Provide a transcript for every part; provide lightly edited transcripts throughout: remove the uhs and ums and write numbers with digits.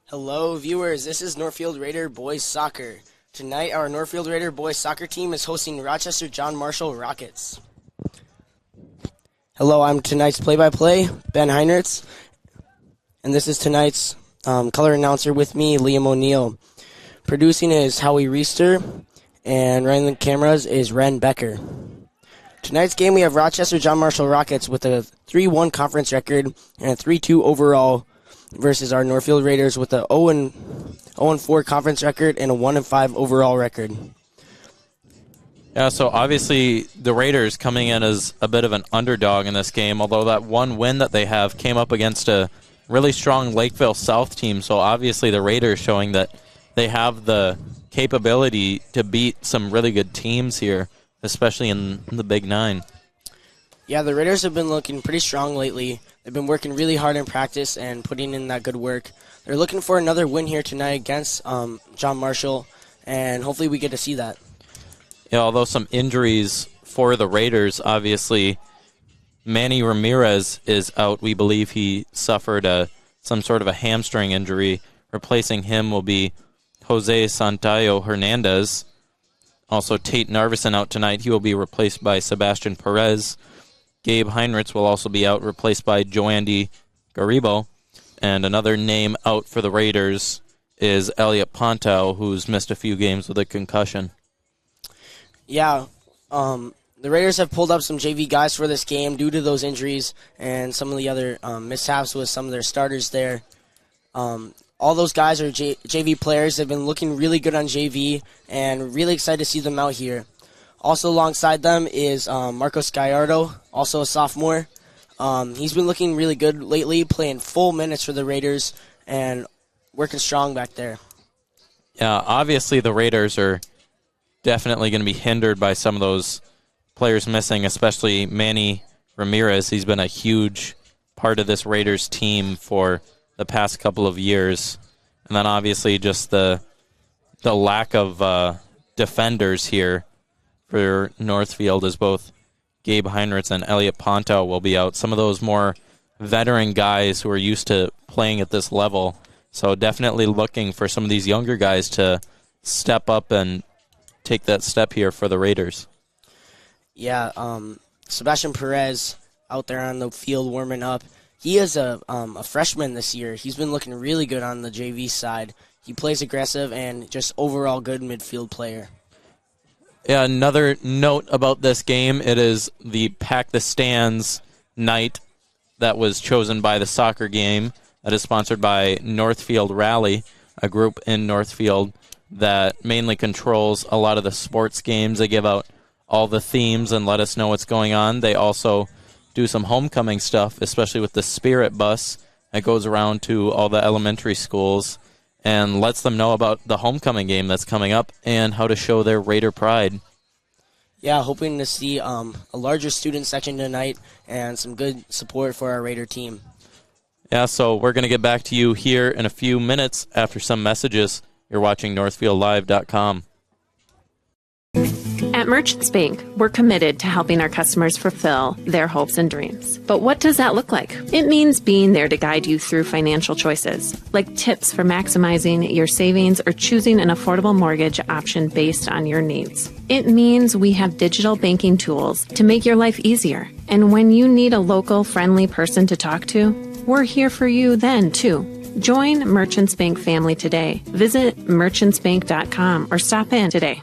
Hello, viewers. This is Northfield Raider Boys Soccer. Tonight, our Northfield Raider Boys Soccer team is hosting Rochester John Marshall Rockets. Hello, I'm tonight's play-by-play, Ben Heinrichs, and this is tonight's color announcer with me, Liam O'Neill. Producing is Howie Reister, and running the cameras is Ren Becker. Tonight's game, we have Rochester John Marshall Rockets with a 3-1 conference record and a 3-2 overall versus our Northfield Raiders with a 0-4 conference record and a 1-5 overall record. Yeah, so obviously the Raiders coming in as a bit of an underdog in this game, although that one win that they have came up against a really strong Lakeville South team, so obviously the Raiders showing that they have the capability to beat some really good teams here, especially in the Big Nine. Yeah, the Raiders have been looking pretty strong lately. They've been working really hard in practice and putting in that good work. They're looking for another win here tonight against John Marshall, and hopefully we get to see that. Yeah, although some injuries for the Raiders, obviously Manny Ramirez is out. We believe he suffered some sort of a hamstring injury. Replacing him will be Jose Santayo Hernandez. Also, Tate Narvison out tonight. He will be replaced by Sebastian Perez. Gabe Heinrichs will also be out, replaced by Joandy Garibo. And another name out for the Raiders is Elliot Pontow, who's missed a few games with a concussion. Yeah, the Raiders have pulled up some JV guys for this game due to those injuries and some of the other mishaps with some of their starters there. All those guys are JV players. They've been looking really good on JV, and really excited to see them out here. Also alongside them is Marcos Gallardo, also a sophomore. He's been looking really good lately, playing full minutes for the Raiders and working strong back there. Yeah, obviously the Raiders are definitely going to be hindered by some of those players missing, especially Manny Ramirez. He's been a huge part of this Raiders team for the past couple of years. And then obviously just the lack of defenders here for Northfield, as both Gabe Heinrichs and Elliot Pontow will be out. Some of those more veteran guys who are used to playing at this level. So definitely looking for some of these younger guys to step up and take that step here for the Raiders. Yeah, Sebastian Perez out there on the field warming up. He is a freshman this year. He's been looking really good on the JV side. He plays aggressive and just overall good midfield player. Yeah, another note about this game, it is the Pack the Stands night that was chosen by the soccer game that is sponsored by Northfield Rally, a group in Northfield that mainly controls a lot of the sports games. They give out all the themes and let us know what's going on. They also do some homecoming stuff, especially with the Spirit Bus that goes around to all the elementary schools and lets them know about the homecoming game that's coming up and how to show their Raider pride. Yeah, hoping to see a larger student section tonight and some good support for our Raider team. Yeah, so we're going to get back to you here in a few minutes after some messages. You're watching NorthfieldLive.com. At Merchants Bank, we're committed to helping our customers fulfill their hopes and dreams. But what does that look like? It means being there to guide you through financial choices, like tips for maximizing your savings or choosing an affordable mortgage option based on your needs. It means we have digital banking tools to make your life easier. And when you need a local, friendly person to talk to, we're here for you then, too. Join Merchants Bank family today. Visit merchantsbank.com or stop in today.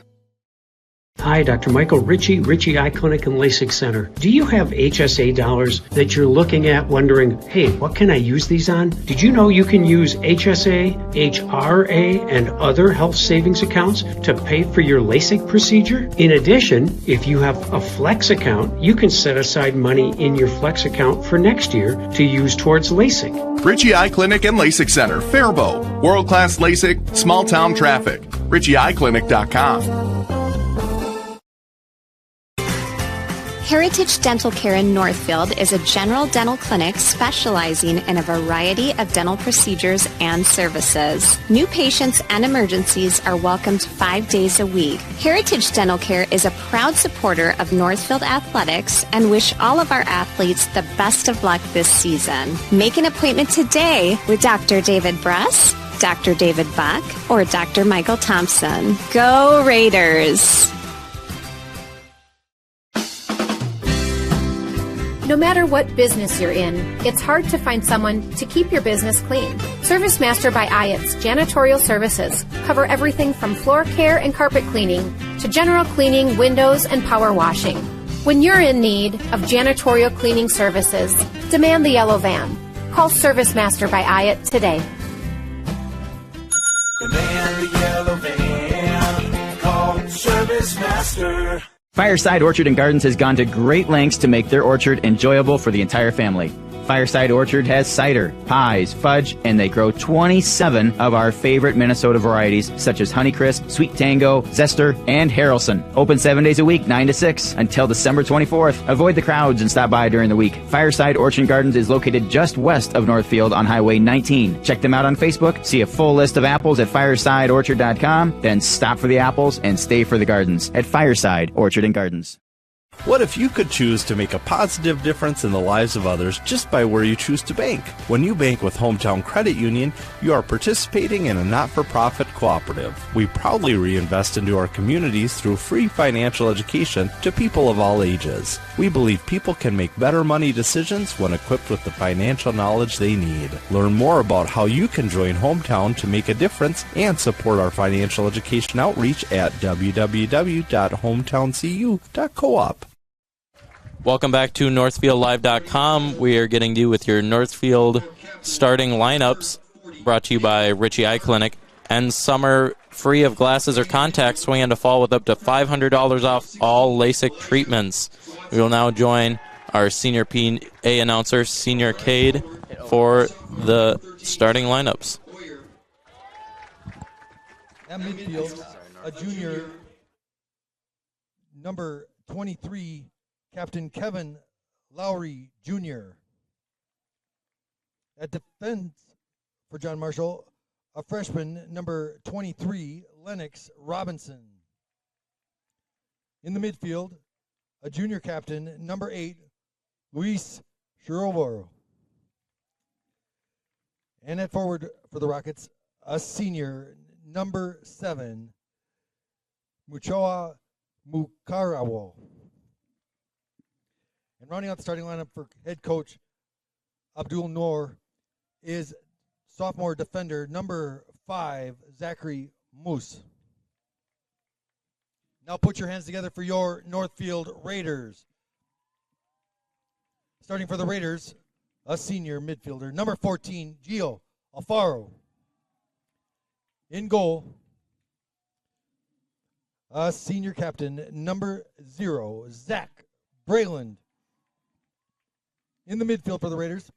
Hi, Dr. Michael Ritchie Eye Clinic and LASIK Center. Do you have HSA dollars that you're looking at wondering, hey, what can I use these on? Did you know you can use HSA, HRA, and other health savings accounts to pay for your LASIK procedure? In addition, if you have a Flex account, you can set aside money in your Flex account for next year to use towards LASIK. Ritchie Eye Clinic and LASIK Center, Faribault. World-class LASIK, small-town traffic. RitchieEyeClinic.com. Heritage Dental Care in Northfield is a general dental clinic specializing in a variety of dental procedures and services. New patients and emergencies are welcomed 5 days a week. Heritage Dental Care is a proud supporter of Northfield Athletics and wish all of our athletes the best of luck this season. Make an appointment today with Dr. David Bress, Dr. David Bach or Dr. Michael Thompson. Go Raiders! No matter what business you're in, it's hard to find someone to keep your business clean. ServiceMaster by Ayatt's janitorial services cover everything from floor care and carpet cleaning to general cleaning, windows, and power washing. When you're in need of janitorial cleaning services, demand the yellow van. Call ServiceMaster by Ayatt today. Demand the yellow van. Call ServiceMaster. Fireside Orchard and Gardens has gone to great lengths to make their orchard enjoyable for the entire family. Fireside Orchard has cider, pies, fudge, and they grow 27 of our favorite Minnesota varieties, such as Honeycrisp, Sweet Tango, Zester, and Harrelson. Open 7 days a week, 9 to 6, until December 24th. Avoid the crowds and stop by during the week. Fireside Orchard and Gardens is located just west of Northfield on Highway 19. Check them out on Facebook, see a full list of apples at firesideorchard.com, then stop for the apples and stay for the gardens at Fireside Orchard and Gardens. What if you could choose to make a positive difference in the lives of others just by where you choose to bank? When you bank with Hometown Credit Union, you are participating in a not-for-profit cooperative. We proudly reinvest into our communities through free financial education to people of all ages. We believe people can make better money decisions when equipped with the financial knowledge they need. Learn more about how you can join Hometown to make a difference and support our financial education outreach at www.hometowncu.coop. Welcome back to NorthfieldLive.com. We are getting you with your Northfield starting lineups, brought to you by Richie Eye Clinic. And summer free of glasses or contacts, swing into fall with up to $500 off all LASIK treatments. We will now join our senior PA announcer, Senior Cade, for the starting lineups. At midfield, a junior, number 23, Captain Kevin Lowry Jr. At defense for John Marshall, a freshman, number 23, Lennox Robinson. In the midfield, a junior captain, number 8, Luis Chiroboro. And at forward for the Rockets, a senior, number 7, Muchoa Mukarawo. And rounding out the starting lineup for head coach Abdul Noor is sophomore defender number 5, Zachary Moose. Now put your hands together for your Northfield Raiders. Starting for the Raiders, a senior midfielder, number 14, Gio Alfaro. In goal, a senior captain, number 0, Zach Brayland. In the midfield for the Raiders,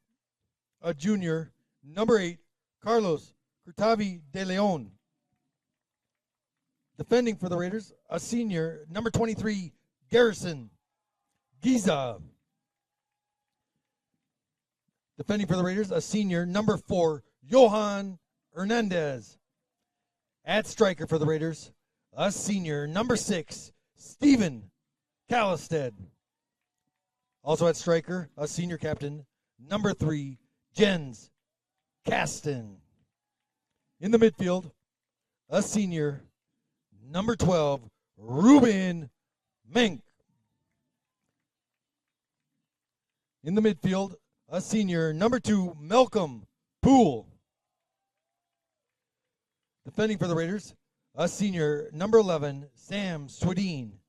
a junior, number 8, Carlos Curtavi de Leon. Defending for the Raiders, a senior, number 23, Garrison Giza. Defending for the Raiders, a senior, number 4, Johan Hernandez. At striker for the Raiders, a senior, number 6, Stephen Callisted. Also at striker, a senior captain, number 3, Jens Kasten. In the midfield, a senior, number 12, Ruben Menk. In the midfield, a senior, number 2, Malcolm Poole. Defending for the Raiders, a senior, number 11, Sam Swedeen.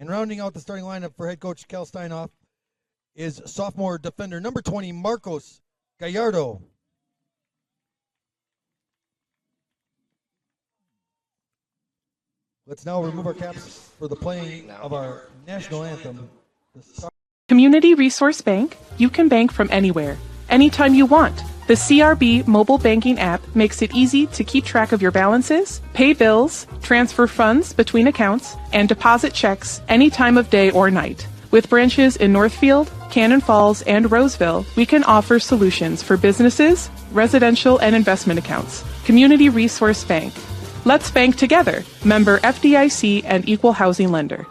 And rounding out the starting lineup for head coach Cal Steinhoff is sophomore defender, number 20, Marcos Gallardo. Let's now remove our caps for the playing of our national anthem. Community Resource Bank, you can bank from anywhere, anytime you want. The CRB mobile banking app makes it easy to keep track of your balances, pay bills, transfer funds between accounts, and deposit checks any time of day or night. With branches in Northfield, Cannon Falls, and Roseville, we can offer solutions for businesses, residential, and investment accounts. Community Resource Bank. Let's bank together. Member FDIC and Equal Housing Lender.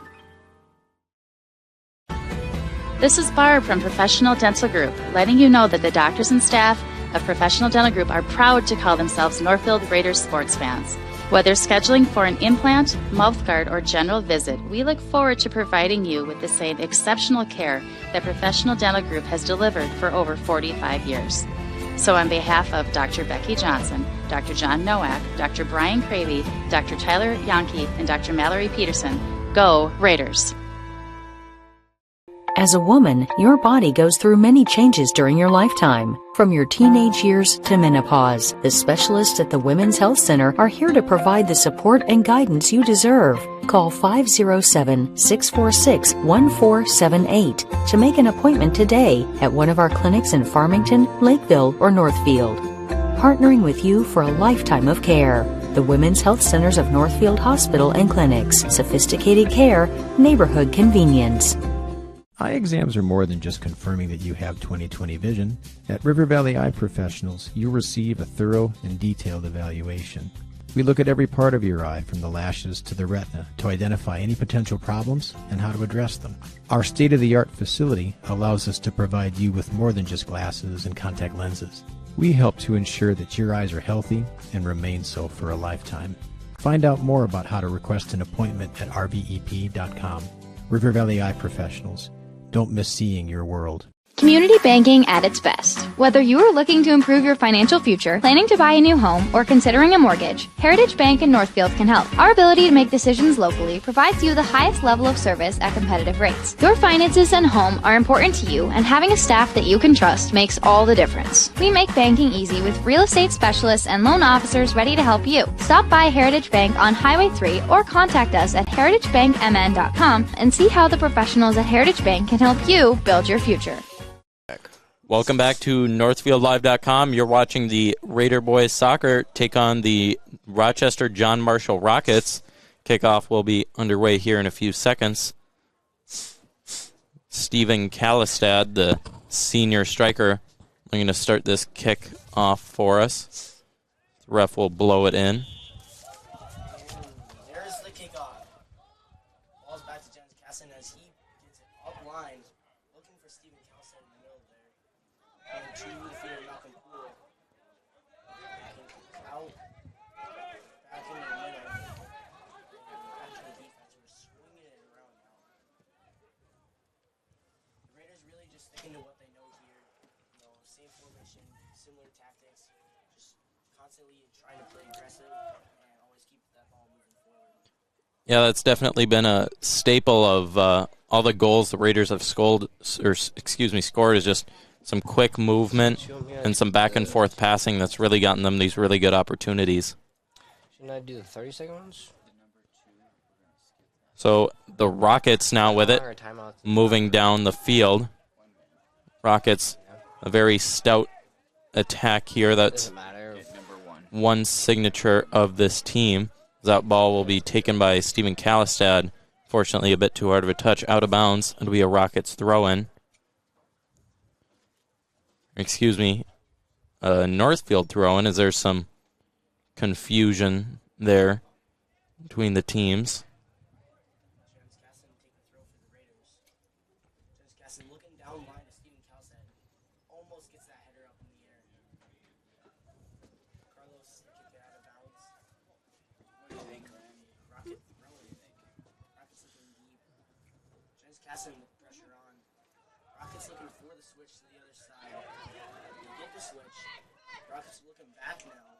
This is Barb from Professional Dental Group, letting you know that the doctors and staff of Professional Dental Group are proud to call themselves Northfield Raiders sports fans. Whether scheduling for an implant, mouth guard, or general visit, we look forward to providing you with the same exceptional care that Professional Dental Group has delivered for over 45 years. So on behalf of Dr. Becky Johnson, Dr. John Nowak, Dr. Brian Cravey, Dr. Tyler Yonke, and Dr. Mallory Peterson, go Raiders! As a woman, your body goes through many changes during your lifetime. From your teenage years to menopause, the specialists at the Women's Health Center are here to provide the support and guidance you deserve. Call 507-646-1478 to make an appointment today at one of our clinics in Farmington, Lakeville, or Northfield. Partnering with you for a lifetime of care. The Women's Health Centers of Northfield Hospital and Clinics. Sophisticated care, neighborhood convenience. Eye exams are more than just confirming that you have 20/20 vision. At River Valley Eye Professionals, you'll receive a thorough and detailed evaluation. We look at every part of your eye, from the lashes to the retina, to identify any potential problems and how to address them. Our state-of-the-art facility allows us to provide you with more than just glasses and contact lenses. We help to ensure that your eyes are healthy and remain so for a lifetime. Find out more about how to request an appointment at rvep.com. River Valley Eye Professionals. Don't miss seeing your world. Community banking at its best. Whether you are looking to improve your financial future, planning to buy a new home, or considering a mortgage, Heritage Bank in Northfield can help. Our ability to make decisions locally provides you the highest level of service at competitive rates. Your finances and home are important to you, and having a staff that you can trust makes all the difference. We make banking easy with real estate specialists and loan officers ready to help you. Stop by Heritage Bank on Highway 3 or contact us at heritagebankmn.com and see how the professionals at Heritage Bank can help you build your future. Welcome back to NorthfieldLive.com. You're watching the Raider Boys Soccer take on the Rochester John Marshall Rockets. Kickoff will be underway here in a few seconds. Stephen Kalistad, the senior striker, are going to start this kick off for us. The ref will blow it in. There's the kickoff. Ball's back to James Casson as he gets it up line, looking for Stephen Kalistad in the middle there. And to the field, Malcolm Poole. Out. Back in the middle. Back to the defense. We're swinging it around now. The Raiders really just sticking to what they know here. You know, same formation, similar tactics. Just constantly trying to play aggressive and always keep that ball moving forward. Yeah, that's definitely been a staple of all the goals the Raiders have scored is just some quick movement and some back and forth passing that's really gotten them these really good opportunities. Shouldn't I do the 30-second ones? So the Rockets now with it, moving down the field. Rockets, a very stout attack here. That's one signature of this team. That ball will be taken by Stephen Kalistad. Fortunately, a bit too hard of a touch, out of bounds. It'll be a Rockets throw-in. Excuse me, Northfield throw-in, as there's some confusion there between the teams. Looking down line to Stephen Kalistad. Almost gets that header up in the air. Carlos kicked it out of bounds. What do you think? Rocket throw, what do you think? Rocket's looking deep. James Casson with pressure on. Rocket's looking for the switch to the other side. They get the switch. Rocket's looking back now.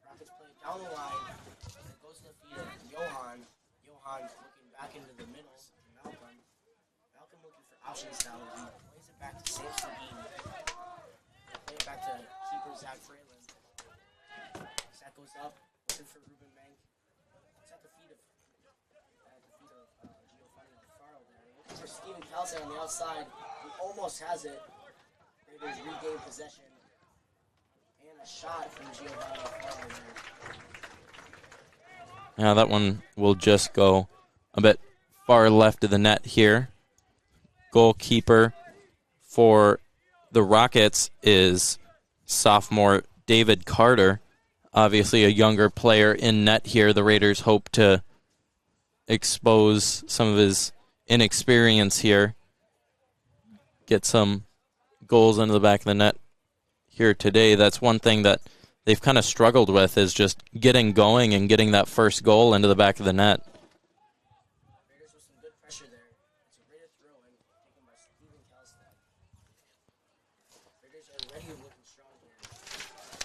Rockets play down the line. It goes to the feet of Johan. Johan's looking back into the middle. Malcolm. Malcolm looking for options now. He plays it back to Samson Dean. Play it back to keeper Zach Fralin. Zach goes up, looking for Ruben Mank. It's at the feet of Giovanni Alfaro there. Looking for Stephen Kalistad on the outside. He almost has it. Raiders regain possession. And a shot from Giovanni Alfaro there. Yeah, that one will just go a bit far left of the net here. Goalkeeper for the Rockets is sophomore David Carter. Obviously a younger player in net here. The Raiders hope to expose some of his inexperience here. Get some goals into the back of the net here today. That's one thing that they've kind of struggled with, is just getting going and getting that first goal into the back of the net. Raiders with some good pressure there. It's a Raider throw-in taken by Steven Kalstad. Raiders are already looking strong here.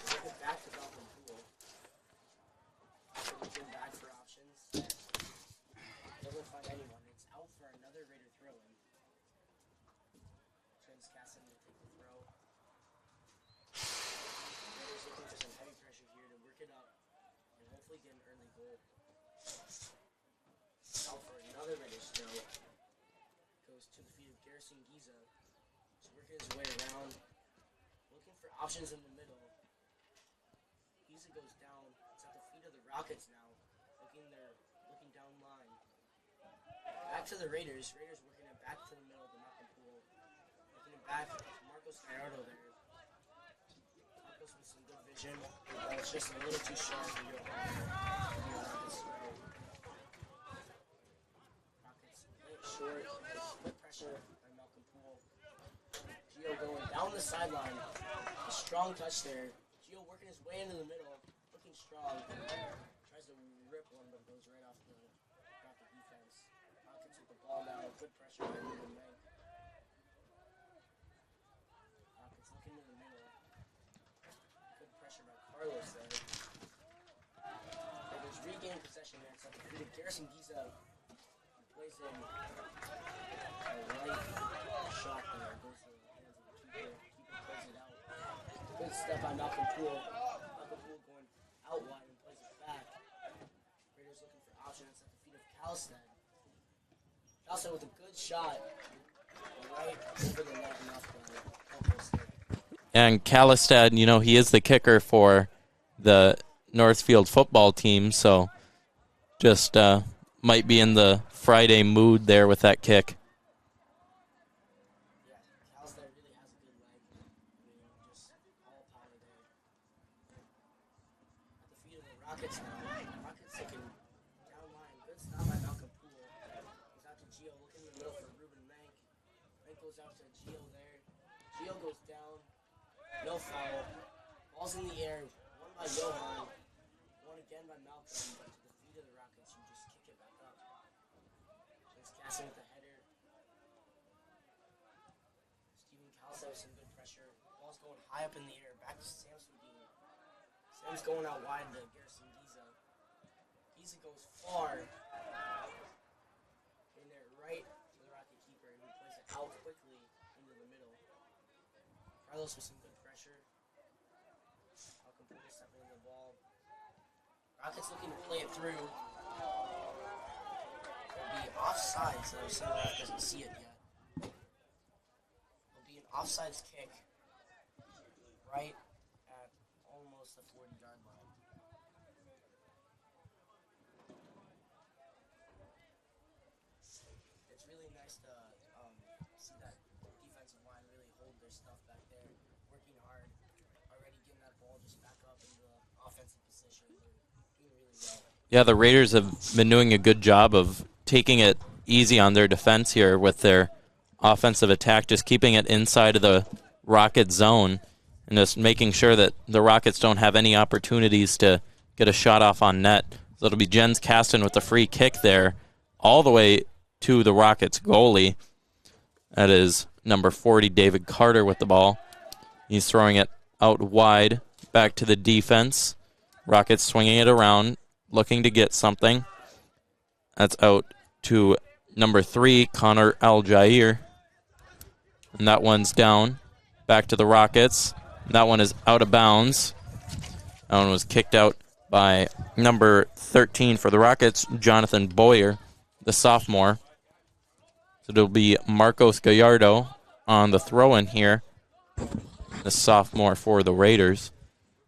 Take it back to Malcolm Poole. Looking back for options. Doesn't find anyone. It's out for another Raider throw-in. Trent's Casson will take the throw. Raiders looking for some heavy pressure here to work it up and hopefully get an early goal. Out for another Raiders throw. Goes to the feet of Garrison Giza. He's working his way around. Looking for options in the middle. Giza goes down. It's at the feet of the Rockets now. Looking down line. Back to the Raiders. Raiders working it back to the middle of the Malcolm Poole. Working it back to Marcos Gallardo there. Marcos with some good vision. It's just a little too sharp for your Rockets throw. Rockets hit short. Good pressure by Malcolm Poole. Gio going down the sideline. A strong touch there. Gio working his way into the middle. Looking strong. Tries to rip one, but goes right off the defense. Rockets with the ball now. Good pressure by Ruben Mank. Rockets looking to the middle. Good pressure by Carlos there. Raiders regain possession there. It's at the feet of Garrison Giza. Plays in a right shot there. Goes to the hands of the keeper. Keeper plays it out. Good step by Malcolm Poole. Malcolm Poole going out wide and plays it back. Raiders looking for options at the feet of Kalstad. Kalstad with a good shot. Right over the net and off the elbow stick. And Kalistad, you know, he is the kicker for the Northfield football team, so just might be in the Friday mood there with that kick. Yeah, Kalstad really has a good leg. I mean, just all power there. At the feet of the Rockets now. Rockets looking down line. Good stop by Malcolm Poole. Goes out to Gio, looking in the middle for Ruben Mank. Mank goes out to Gio there. Gio goes down. No foul. Ball's in the air. One by Johan. One again by Malcolm. To the feet of the Rockets, who just kick it back up. It's Casson with the header. Steven Kalstad with some good pressure. Ball's going high up in the air. Back to Sam Swedin. Sam's going out wide to Garrison Giza. Giza goes far. In there right to the Rocket keeper. And he plays it out quickly into the middle. Carlos with some good pressure. Malcolm Poole stepping in the ball. Rockets looking to play it through. It'll be offside, so Sunrise doesn't see it yet. It'll be an offsides kick right at almost the 40-yard line. It's really nice to see that defensive line really hold their stuff back there, working hard, already getting that ball just back up into the offensive position. They're doing really well. Yeah, the Raiders have been doing a good job of taking it easy on their defense here with their offensive attack, just keeping it inside of the Rocket zone and just making sure that the Rockets don't have any opportunities to get a shot off on net. So it'll be Jens Kasten with the free kick there all the way to the Rockets goalie. That is number 40, David Carter, with the ball. He's throwing it out wide back to the defense. Rockets swinging it around, looking to get something. That's out to number 3, Connor Al-Jair. And that one's down. Back to the Rockets. That one is out of bounds. That one was kicked out by number 13 for the Rockets, Jonathan Boyer, the sophomore. So it'll be Marcos Gallardo on the throw-in here, the sophomore for the Raiders.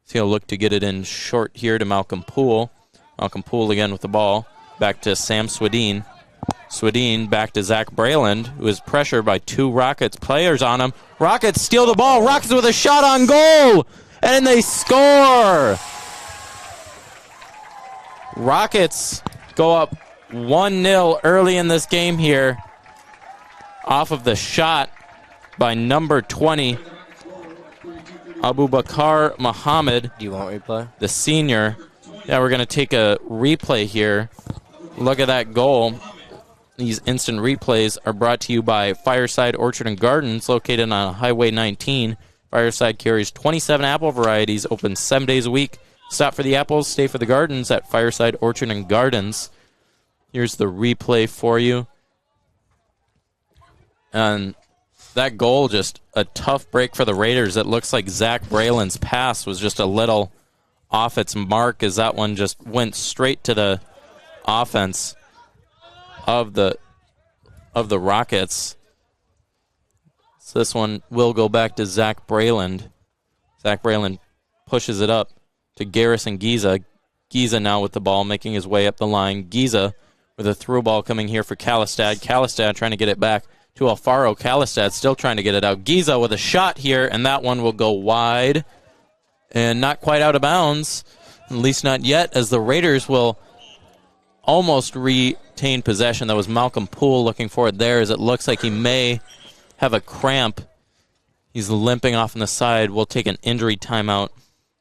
So he'll look to get it in short here to Malcolm Poole. Malcolm Poole again with the ball. Back to Sam Swedin. Swedin back to Zach Brayland, who is pressured by 2 Rockets players on him. Rockets steal the ball. Rockets with a shot on goal. And they score. Rockets go up 1-0 early in this game here off of the shot by number 20, Abu Bakar Muhammad. Do you want replay? The senior. Yeah, we're going to take a replay here. Look at that goal. These instant replays are brought to you by Fireside Orchard and Gardens, located on Highway 19. Fireside carries 27 apple varieties, open 7 days a week. Stop for the apples, stay for the gardens at Fireside Orchard and Gardens. Here's the replay for you. And that goal, just a tough break for the Raiders. It looks like Zach Braylon's pass was just a little off its mark as that one just went straight to the offense of the Rockets. So this one will go back to Zach Braylon. Zach Braylon pushes it up to Garrison Giza. Giza now with the ball, making his way up the line. Giza with a through ball coming here for Kalistad. Kalistad trying to get it back to Alfaro. Kalistad still trying to get it out. Giza with a shot here, and that one will go wide and not quite out of bounds, at least not yet, as the Raiders will almost retain possession. That was Malcolm Poole looking for it there, as it looks like he may have a cramp. He's limping off on the side. We'll take an injury timeout.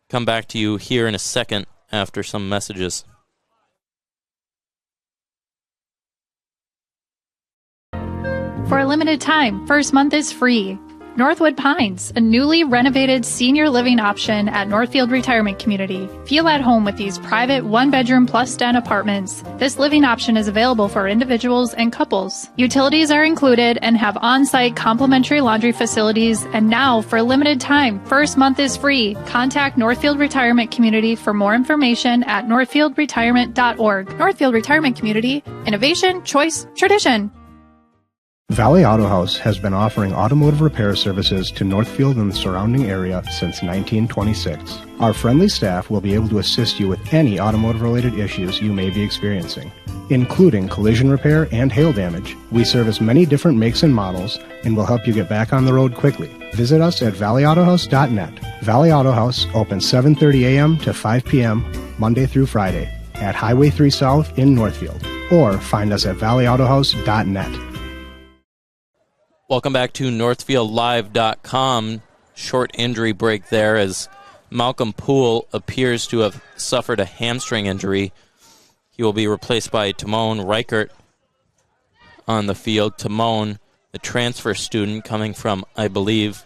Come back to you here in a second after some messages. For a limited time, first month is free. Northwood Pines, a newly renovated senior living option at Northfield Retirement Community. Feel at home with these private one-bedroom plus den apartments. This living option is available for individuals and couples. Utilities are included and have on-site complimentary laundry facilities. And now, for a limited time, first month is free. Contact Northfield Retirement Community for more information at northfieldretirement.org. Northfield Retirement Community, innovation, choice, tradition. Valley Auto House has been offering automotive repair services to Northfield and the surrounding area since 1926. Our friendly staff will be able to assist you with any automotive-related issues you may be experiencing, including collision repair and hail damage. We service many different makes and models and will help you get back on the road quickly. Visit us at valleyautohouse.net. Valley Auto House opens 7:30 a.m. to 5 p.m. Monday through Friday at Highway 3 South in Northfield, or find us at valleyautohouse.net. Welcome back to NorthfieldLive.com. Short injury break there as Malcolm Poole appears to have suffered a hamstring injury. He will be replaced by Timon Reichert on the field. Timon, the transfer student coming from, I believe,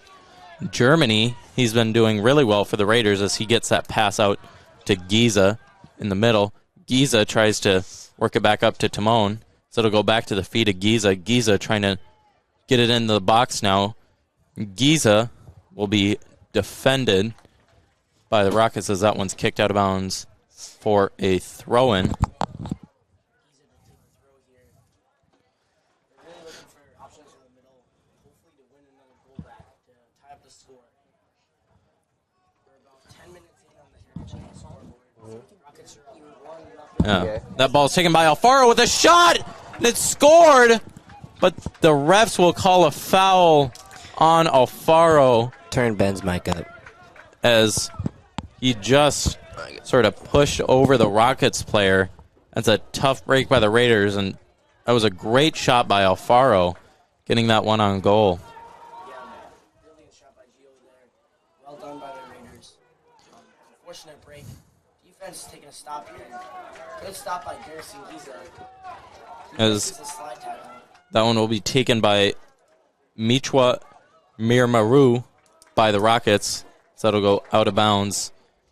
Germany. He's been doing really well for the Raiders as he gets that pass out to Giza in the middle. Giza tries to work it back up to Timon, so it'll go back to the feet of Giza. Giza trying to get it into the box now. Giza will be defended by the Rockets as that one's kicked out of bounds for a throw-in. That ball's taken by Alfaro with a shot, and it's scored. But the refs will call a foul on Alfaro. Turn Ben's mic up. As he just sort of pushed over the Rockets player. That's a tough break by the Raiders, and that was a great shot by Alfaro, getting that one on goal. Brilliant shot by Gio there. Well done by the Raiders. Unfortunate break. Defense taking a stop here. Good stop by Garrison Giza. As that one will be taken by Michwa Mirmaru by the Rockets. So that'll go out of bounds.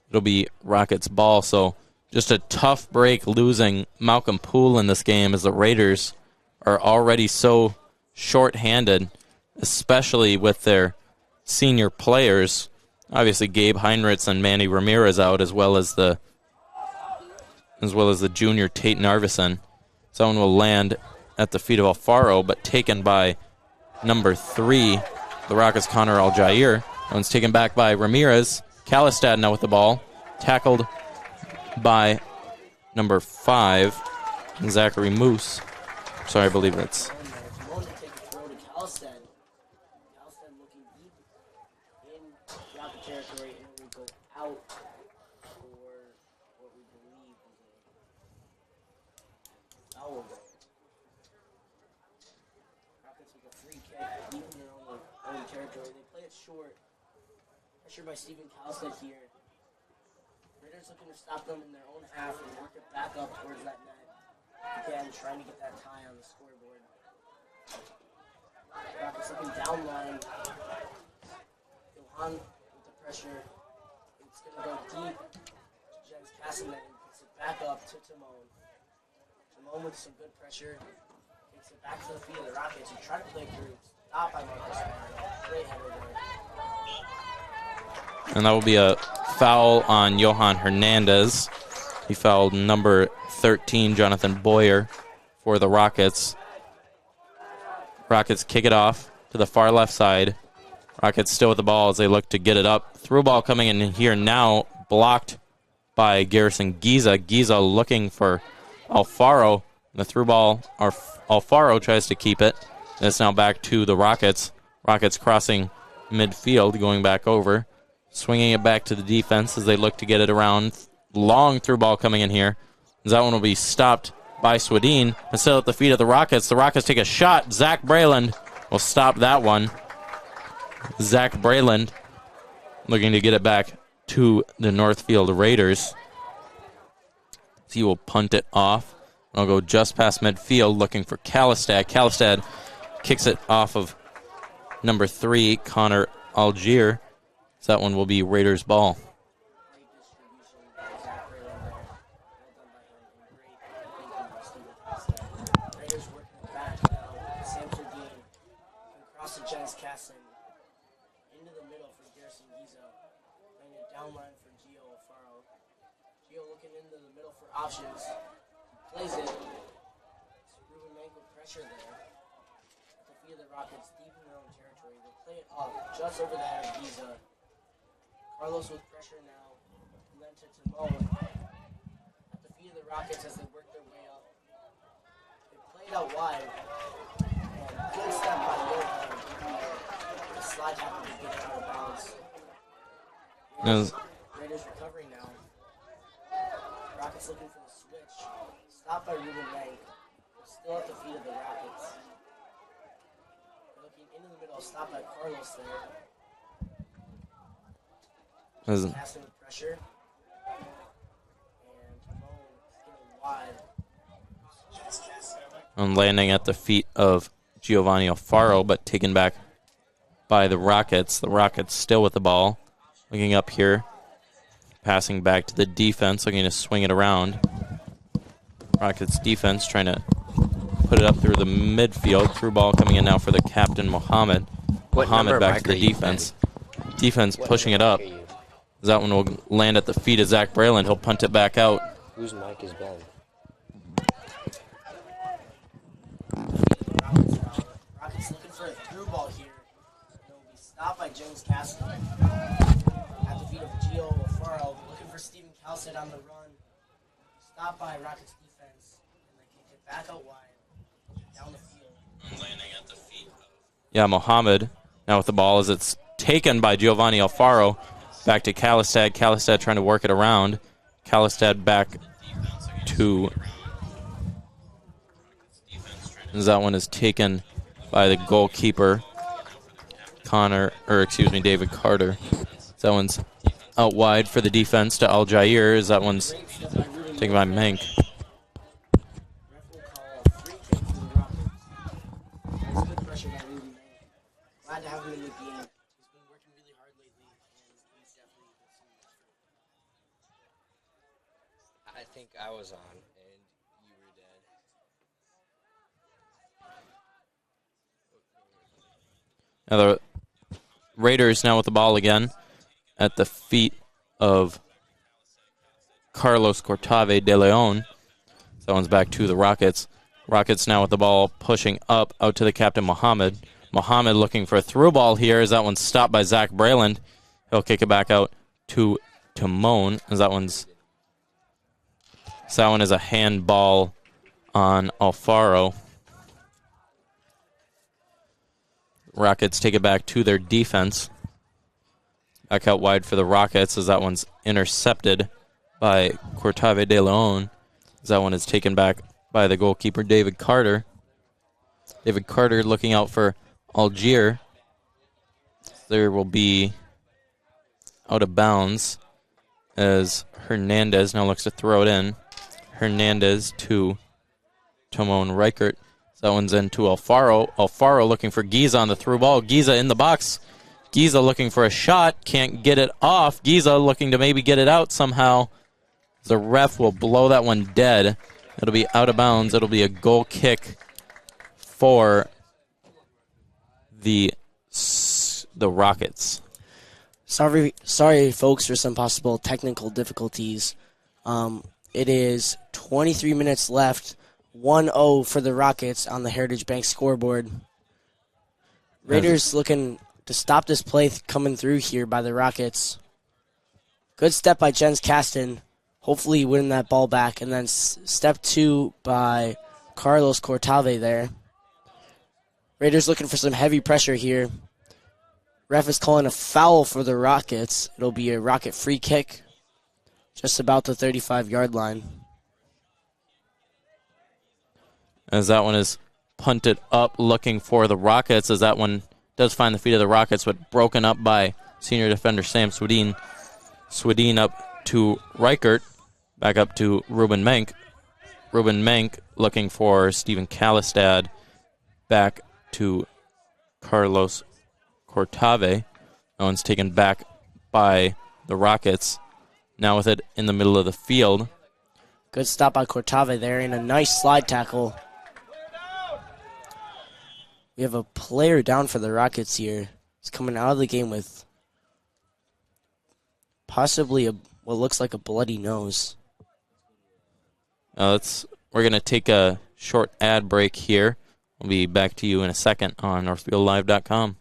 It'll be Rockets ball. So just a tough break losing Malcolm Poole in this game as the Raiders are already so short-handed, especially with their senior players. Obviously Gabe Heinrichs and Manny Ramirez out, as well as the junior Tate Narvison. Someone will land at the feet of Alfaro, but taken by number 3, the Rockets' Connor Al-Jair. That one's taken back by Ramirez. Kalistad now with the ball. Tackled by number 5, Zachary Moose. Sorry, I believe that's... Pressure by Steven Kalstead here. Raiders looking to stop them in their own half and work it back up towards that net. Again, trying to get that tie on the scoreboard. Rockets looking down line. Johan with the pressure. It's going to go deep to Jens Kasseman and puts it back up to Timon. Timon with some good pressure. Takes it back to the feet of the Rockets. Who try to play through. Stop by Marcus Marno. Great header there. And that will be a foul on Johan Hernandez. He fouled number 13, Jonathan Boyer, for the Rockets. Rockets kick it off to the far left side. Rockets still with the ball as they look to get it up. Through ball coming in here now, blocked by Garrison Giza. Giza looking for Alfaro. The through ball, Alfaro tries to keep it. And it's now back to the Rockets. Rockets crossing midfield, going back over. Swinging it back to the defense as they look to get it around. Long through ball coming in here. That one will be stopped by Swadin. And still at the feet of the Rockets. The Rockets take a shot. Zach Brayland will stop that one. Zach Brayland looking to get it back to the Northfield Raiders. He will punt it off. I'll go just past midfield looking for Kalistad. Kalistad kicks it off of number 3, Connor Algier. So that one will be Raiders ball. Raiders working back now. Sam Sardine across to Jens Kassin. Into the middle for Garrison Giza. Playing it down line for Gio Alfaro. Gio looking into the middle for options. Plays it. It's Ruben Mank with pressure there. At the feet of the Rockets deep in their own territory. They play it up just over the head of Giza. Carlos with pressure now. And then to Timon. At the feet of the Rockets as they work their way up. They play it out wide. And good step by Johan. The slide happened to get it out of bounds. Raiders recovering now. Rockets looking for the switch. Stopped by Ruben Rank. Still at the feet of the Rockets. They're looking into the middle. Stopped by Carlos there. Casting with pressure. And Timon getting wide. And landing at the feet of Giovanni Alfaro, but taken back by the Rockets. The Rockets still with the ball. Looking up here. Passing back to the defense, looking to swing it around. Rockets defense trying to put it up through the midfield. Through ball coming in now for the captain, Mohammed. Mohammed back to the defense. Defense pushing it up. That one will land at the feet of Zach Brayland. He'll punt it back out. Whose mic is Ben? Rockets looking for a through ball here. It will be stopped by James Castle. At the feet of Gio Alfaro. Looking for Steven Kalstead on the run. Stopped by Rockets defense. And they kick it back out wide. Down the field. Landing at the feet. Yeah, Mohammed now with the ball as it's taken by Giovanni Alfaro. Back to Kalistad. Kalistad trying to work it around. Kalistad back to... That one is taken by the goalkeeper, David Carter. That one's out wide for the defense to Al Jair. That one's taken by Mank. Glad to have him in the game. He's been working really hard lately, and he's definitely I think I was on, and you were dead. Now the Raiders now with the ball again at the feet of Carlos Cortave de Leon. That one's back to the Rockets. Rockets now with the ball pushing up out to the captain, Mohammed. Mohammed looking for a through ball here as that one's stopped by Zach Brayland. He'll kick it back out to Timon as that one is a handball on Alfaro. Rockets take it back to their defense. Back out wide for the Rockets as that one's intercepted by Cortave de Leon. As that one is taken back by the goalkeeper, David Carter. David Carter looking out for Algier. There will be out of bounds as Hernandez now looks to throw it in. Hernandez to Timon Reichert. That one's into Alfaro. Alfaro looking for Giza on the through ball. Giza in the box. Giza looking for a shot. Can't get it off. Giza looking to maybe get it out somehow. The ref will blow that one dead. It'll be out of bounds. It'll be a goal kick for the Rockets. Sorry, folks, for some possible technical difficulties. It is 23 minutes left. 1-0 for the Rockets on the Heritage Bank scoreboard. Raiders looking to stop this play coming through here by the Rockets. Good step by Jens Kasten. Hopefully winning that ball back. And then step 2 by Carlos Cortave there. Raiders looking for some heavy pressure here. Ref is calling a foul for the Rockets. It'll be a Rocket free kick just about the 35-yard line. As that one is punted up looking for the Rockets, as that one does find the feet of the Rockets, but broken up by senior defender Sam Swedin. Swedin up to Reichert, back up to Ruben Menk. Ruben Menk looking for Stephen Kalistad, back to Carlos Cortave. That one's taken back by the Rockets. Now with it in the middle of the field. Good stop by Cortave there and a nice slide tackle. We have a player down for the Rockets here. He's coming out of the game with possibly what looks like a bloody nose. We're going to take a short ad break here. We'll be back to you in a second on NorthfieldLive.com.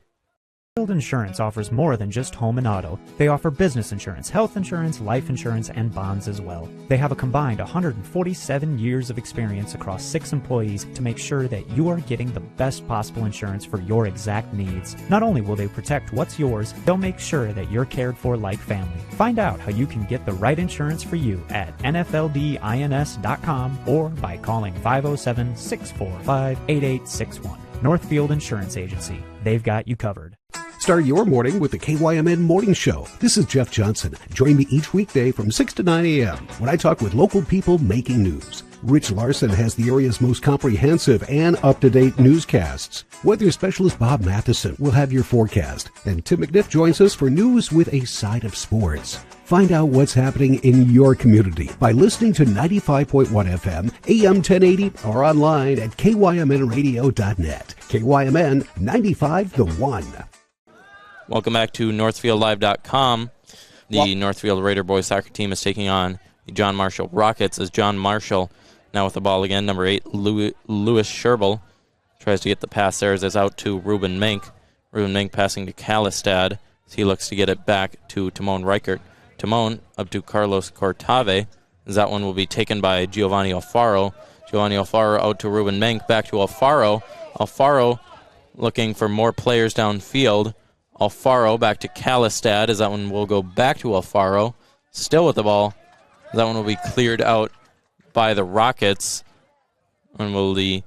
Northfield Insurance offers more than just home and auto. They offer business insurance, health insurance, life insurance, and bonds as well. They have a combined 147 years of experience across 6 employees to make sure that you are getting the best possible insurance for your exact needs. Not only will they protect what's yours, they'll make sure that you're cared for like family. Find out how you can get the right insurance for you at nfldins.com or by calling 507-645-8861. Northfield Insurance Agency. They've got you covered. Start your morning with the KYMN Morning Show. This is Jeff Johnson. Join me each weekday from 6 to 9 a.m. when I talk with local people making news. Rich Larson has the area's most comprehensive and up-to-date newscasts. Weather specialist Bob Matheson will have your forecast. And Tim McNiff joins us for news with a side of sports. Find out what's happening in your community by listening to 95.1 FM, AM 1080, or online at kymnradio.net. KYMN 95 The One. Welcome back to NorthfieldLive.com. The Northfield Raider boys soccer team is taking on the John Marshall Rockets as John Marshall now with the ball again. Number 8, Louis Scherbel tries to get the pass there as it's out to Ruben Menk. Ruben Menk passing to Kalistad as he looks to get it back to Timon Reichert. Timon up to Carlos Cortave as that one will be taken by Giovanni Alfaro. Giovanni Alfaro out to Ruben Menk, back to Alfaro. Alfaro looking for more players downfield. Alfaro back to Kalistad as that one will go back to Alfaro. Still with the ball. That one will be cleared out by the Rockets. And will be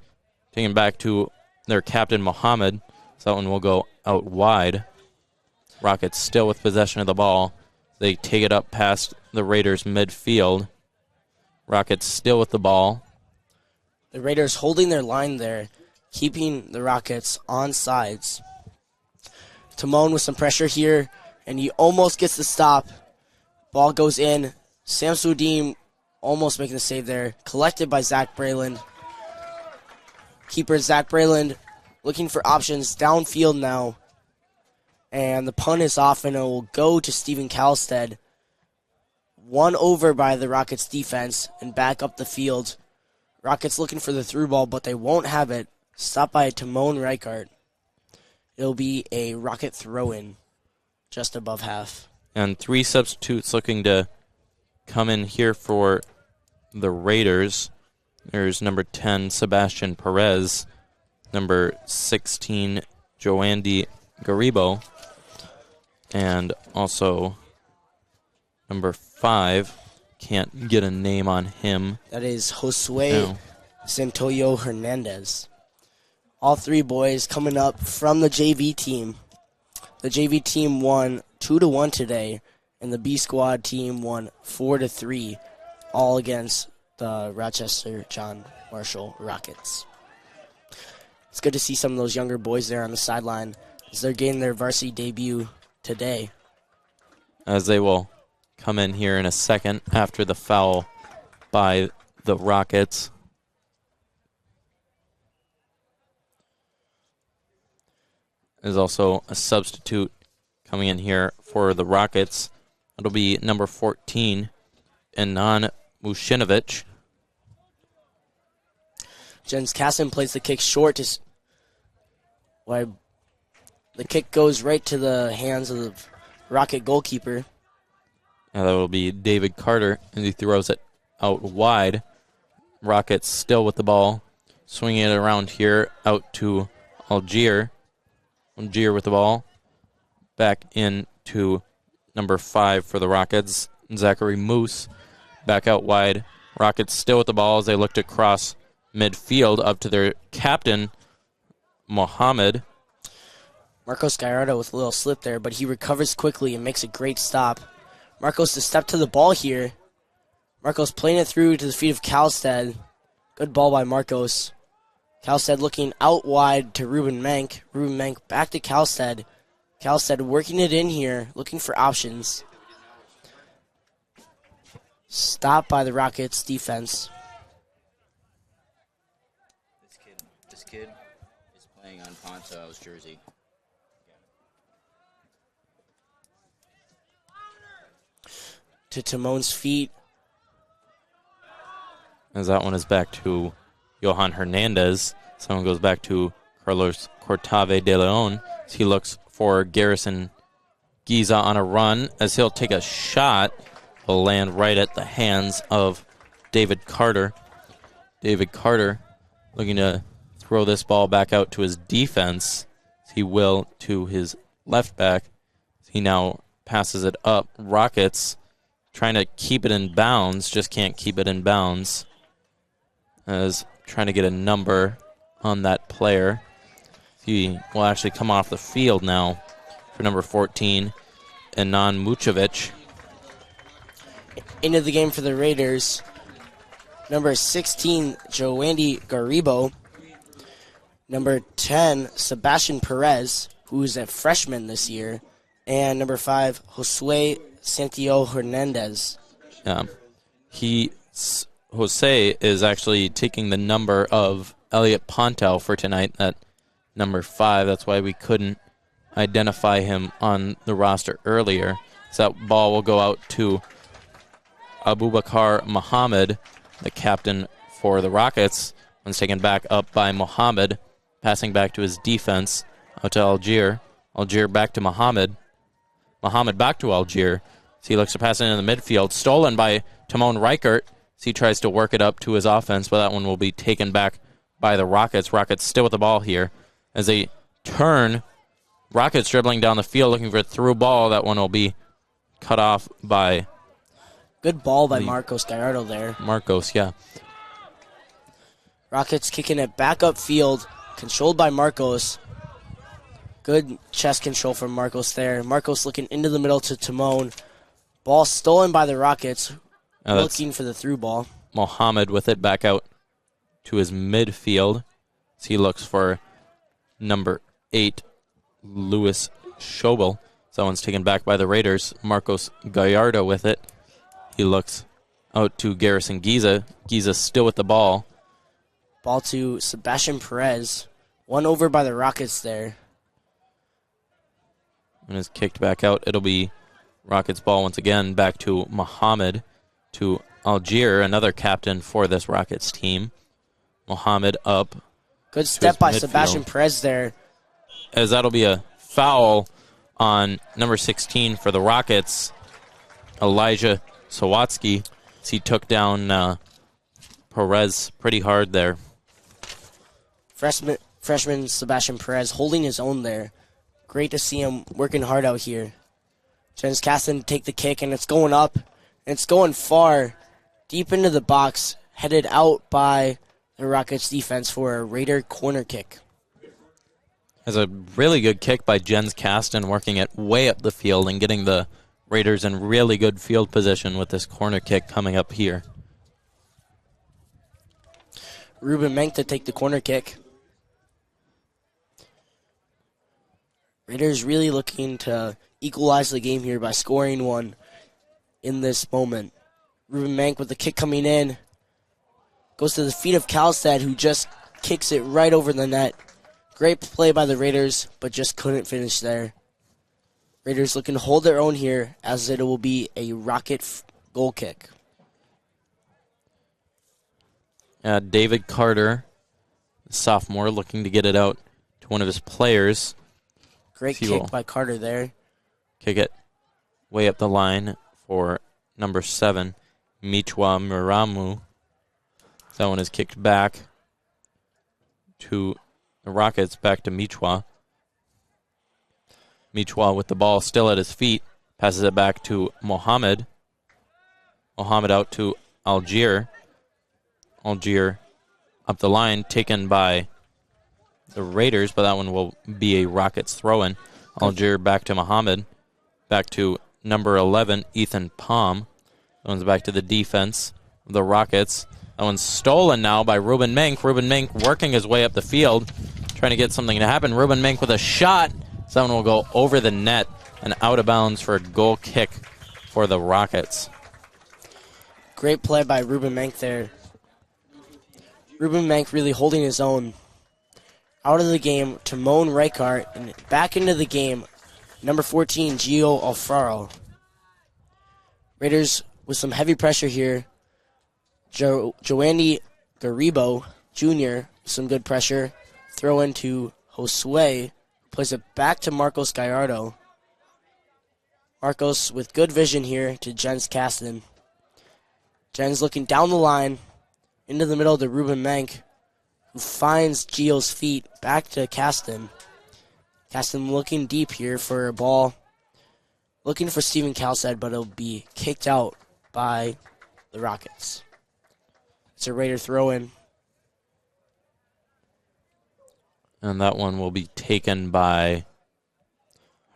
taken back to their captain, Mohammed. So that one will go out wide. Rockets still with possession of the ball. They take it up past the Raiders midfield. Rockets still with the ball. The Raiders holding their line there, keeping the Rockets on sides. Timon with some pressure here, and he almost gets the stop. Ball goes in. Sam Swedin almost making the save there. Collected by Zach Brayland. Keeper Zach Brayland looking for options downfield now. And the punt is off, and it will go to Stephen Kalistad. Won over by the Rockets defense and back up the field. Rockets looking for the through ball, but they won't have it. Stopped by Timon Reichert. It'll be a Rocket throw-in just above half. And 3 substitutes looking to come in here for the Raiders. There's number 10, Sebastian Perez. Number 16, Joandy Garibo. And also number 5, can't get a name on him. That is Josue Santoyo Hernandez. All 3 boys coming up from the JV team. The JV team won 2-1 today, and the B squad team won 4-3, all against the Rochester John Marshall Rockets. It's good to see some of those younger boys there on the sideline as they're getting their varsity debut today. As they will come in here in a second after the foul by the Rockets. There's also a substitute coming in here for the Rockets. It'll be number 14, Anon Mushinovic. Jens Kasson plays the kick short. The kick goes right to the hands of the Rocket goalkeeper. Now that will be David Carter, and he throws it out wide. Rockets still with the ball, swinging it around here out to Algier. Algier with the ball. Back into number 5 for the Rockets, Zachary Moose. Back out wide. Rockets still with the ball as they look to cross midfield up to their captain, Mohammed. Marcos Gallardo with a little slip there, but he recovers quickly and makes a great stop. Marcos to step to the ball here. Marcos playing it through to the feet of Kalstead. Good ball by Marcos. Kalstead looking out wide to Ruben Menk. Ruben Menk back to Kalstead. Kalstead working it in here, looking for options. Stopped by the Rockets defense. This kid is playing on Ponto's jersey. To Timon's feet. As that one is back to Johan Hernandez. Someone goes back to Carlos Cortave de Leon. As he looks for Garrison Giza on a run. As he'll take a shot, will land right at the hands of David Carter. David Carter looking to throw this ball back out to his defense. He will to his left back. He now passes it up. Rockets trying to keep it in bounds, just can't keep it in bounds. As trying to get a number on that player. He will actually come off the field now for number 14, Anon Muchovic. Into the game for the Raiders, number 16, Joandy Garibo. Number 10, Sebastian Perez, who is a freshman this year. And number 5, Josue Santiago Hernandez. Jose is actually taking the number of Elliot Pontel for tonight at number 5. That's why we couldn't identify him on the roster earlier. So that ball will go out to Abubakar Muhammad, the captain for the Rockets. One's taken back up by Muhammad, passing back to his defense, out to Algier. Algier back to Muhammad. Muhammad back to Algier. So he looks to pass it in the midfield. Stolen by Timon Reichert. So he tries to work it up to his offense, but that one will be taken back by the Rockets. Rockets still with the ball here. As they turn, Rockets dribbling down the field looking for a through ball. That one will be cut off by... Good ball by Marcos Gallardo there. Marcos, yeah. Rockets kicking it back upfield, controlled by Marcos. Good chest control from Marcos there. Marcos looking into the middle to Timon. Ball stolen by the Rockets, looking for the through ball. Mohammed with it back out to his midfield. So he looks for number 8, Louis Schobel. So that one's taken back by the Raiders. Marcos Gallardo with it. He looks out to Garrison Giza. Giza still with the ball. Ball to Sebastian Perez. One over by the Rockets there. And is kicked back out. It'll be Rockets ball once again back to Mohammed, to Algier, another captain for this Rockets team. Mohammed up. Good step by Sebastian Perez there. As that'll be a foul on number 16 for the Rockets, Elijah Sawatsky. He took down Perez pretty hard there. Freshman Sebastian Perez holding his own there. Great to see him working hard out here. Jens Kasson to take the kick, and it's going up. And it's going far, deep into the box, headed out by the Rockets defense for a Raider corner kick. There's a really good kick by Jens Kasson, working it way up the field and getting the Raiders in really good field position with this corner kick coming up here. Ruben Menk to take the corner kick. Raiders really looking to equalize the game here by scoring one in this moment. Ruben Menk with the kick coming in. Goes to the feet of Kalstad, who just kicks it right over the net. Great play by the Raiders, but just couldn't finish there. Raiders looking to hold their own here, as it will be a Rocket goal kick. David Carter, the sophomore, looking to get it out to one of his players. Great kick by Carter there. Kick it way up the line for number 7, Michwa Muramu. That one is kicked back to the Rockets, back to Michwa. Michwa with the ball still at his feet, passes it back to Mohammed. Mohammed out to Algier. Algier up the line, taken by the Raiders, but that one will be a Rockets throw-in. Algier back to Mohammed. Back to number 11, Ethan Palm. That one's back to the defense of the Rockets. That one's stolen now by Ruben Menk. Ruben Menk working his way up the field, trying to get something to happen. Ruben Menk with a shot. So that one will go over the net and out of bounds for a goal kick for the Rockets. Great play by Ruben Menk there. Ruben Menk really holding his own. Out of the game, Timon Reichart, and back into the game, number 14, Gio Alfaro. Raiders with some heavy pressure here. Joandy Garibo Jr. with some good pressure. Throw into Josue. Plays it back to Marcos Gallardo. Marcos with good vision here to Jens Kasten. Jens looking down the line into the middle to Ruben Menk, who finds Gio's feet back to Kasten. Kasten looking deep here for a ball. Looking for Steven Kalstad, but it'll be kicked out by the Rockets. It's a Raider throw-in. And that one will be taken by,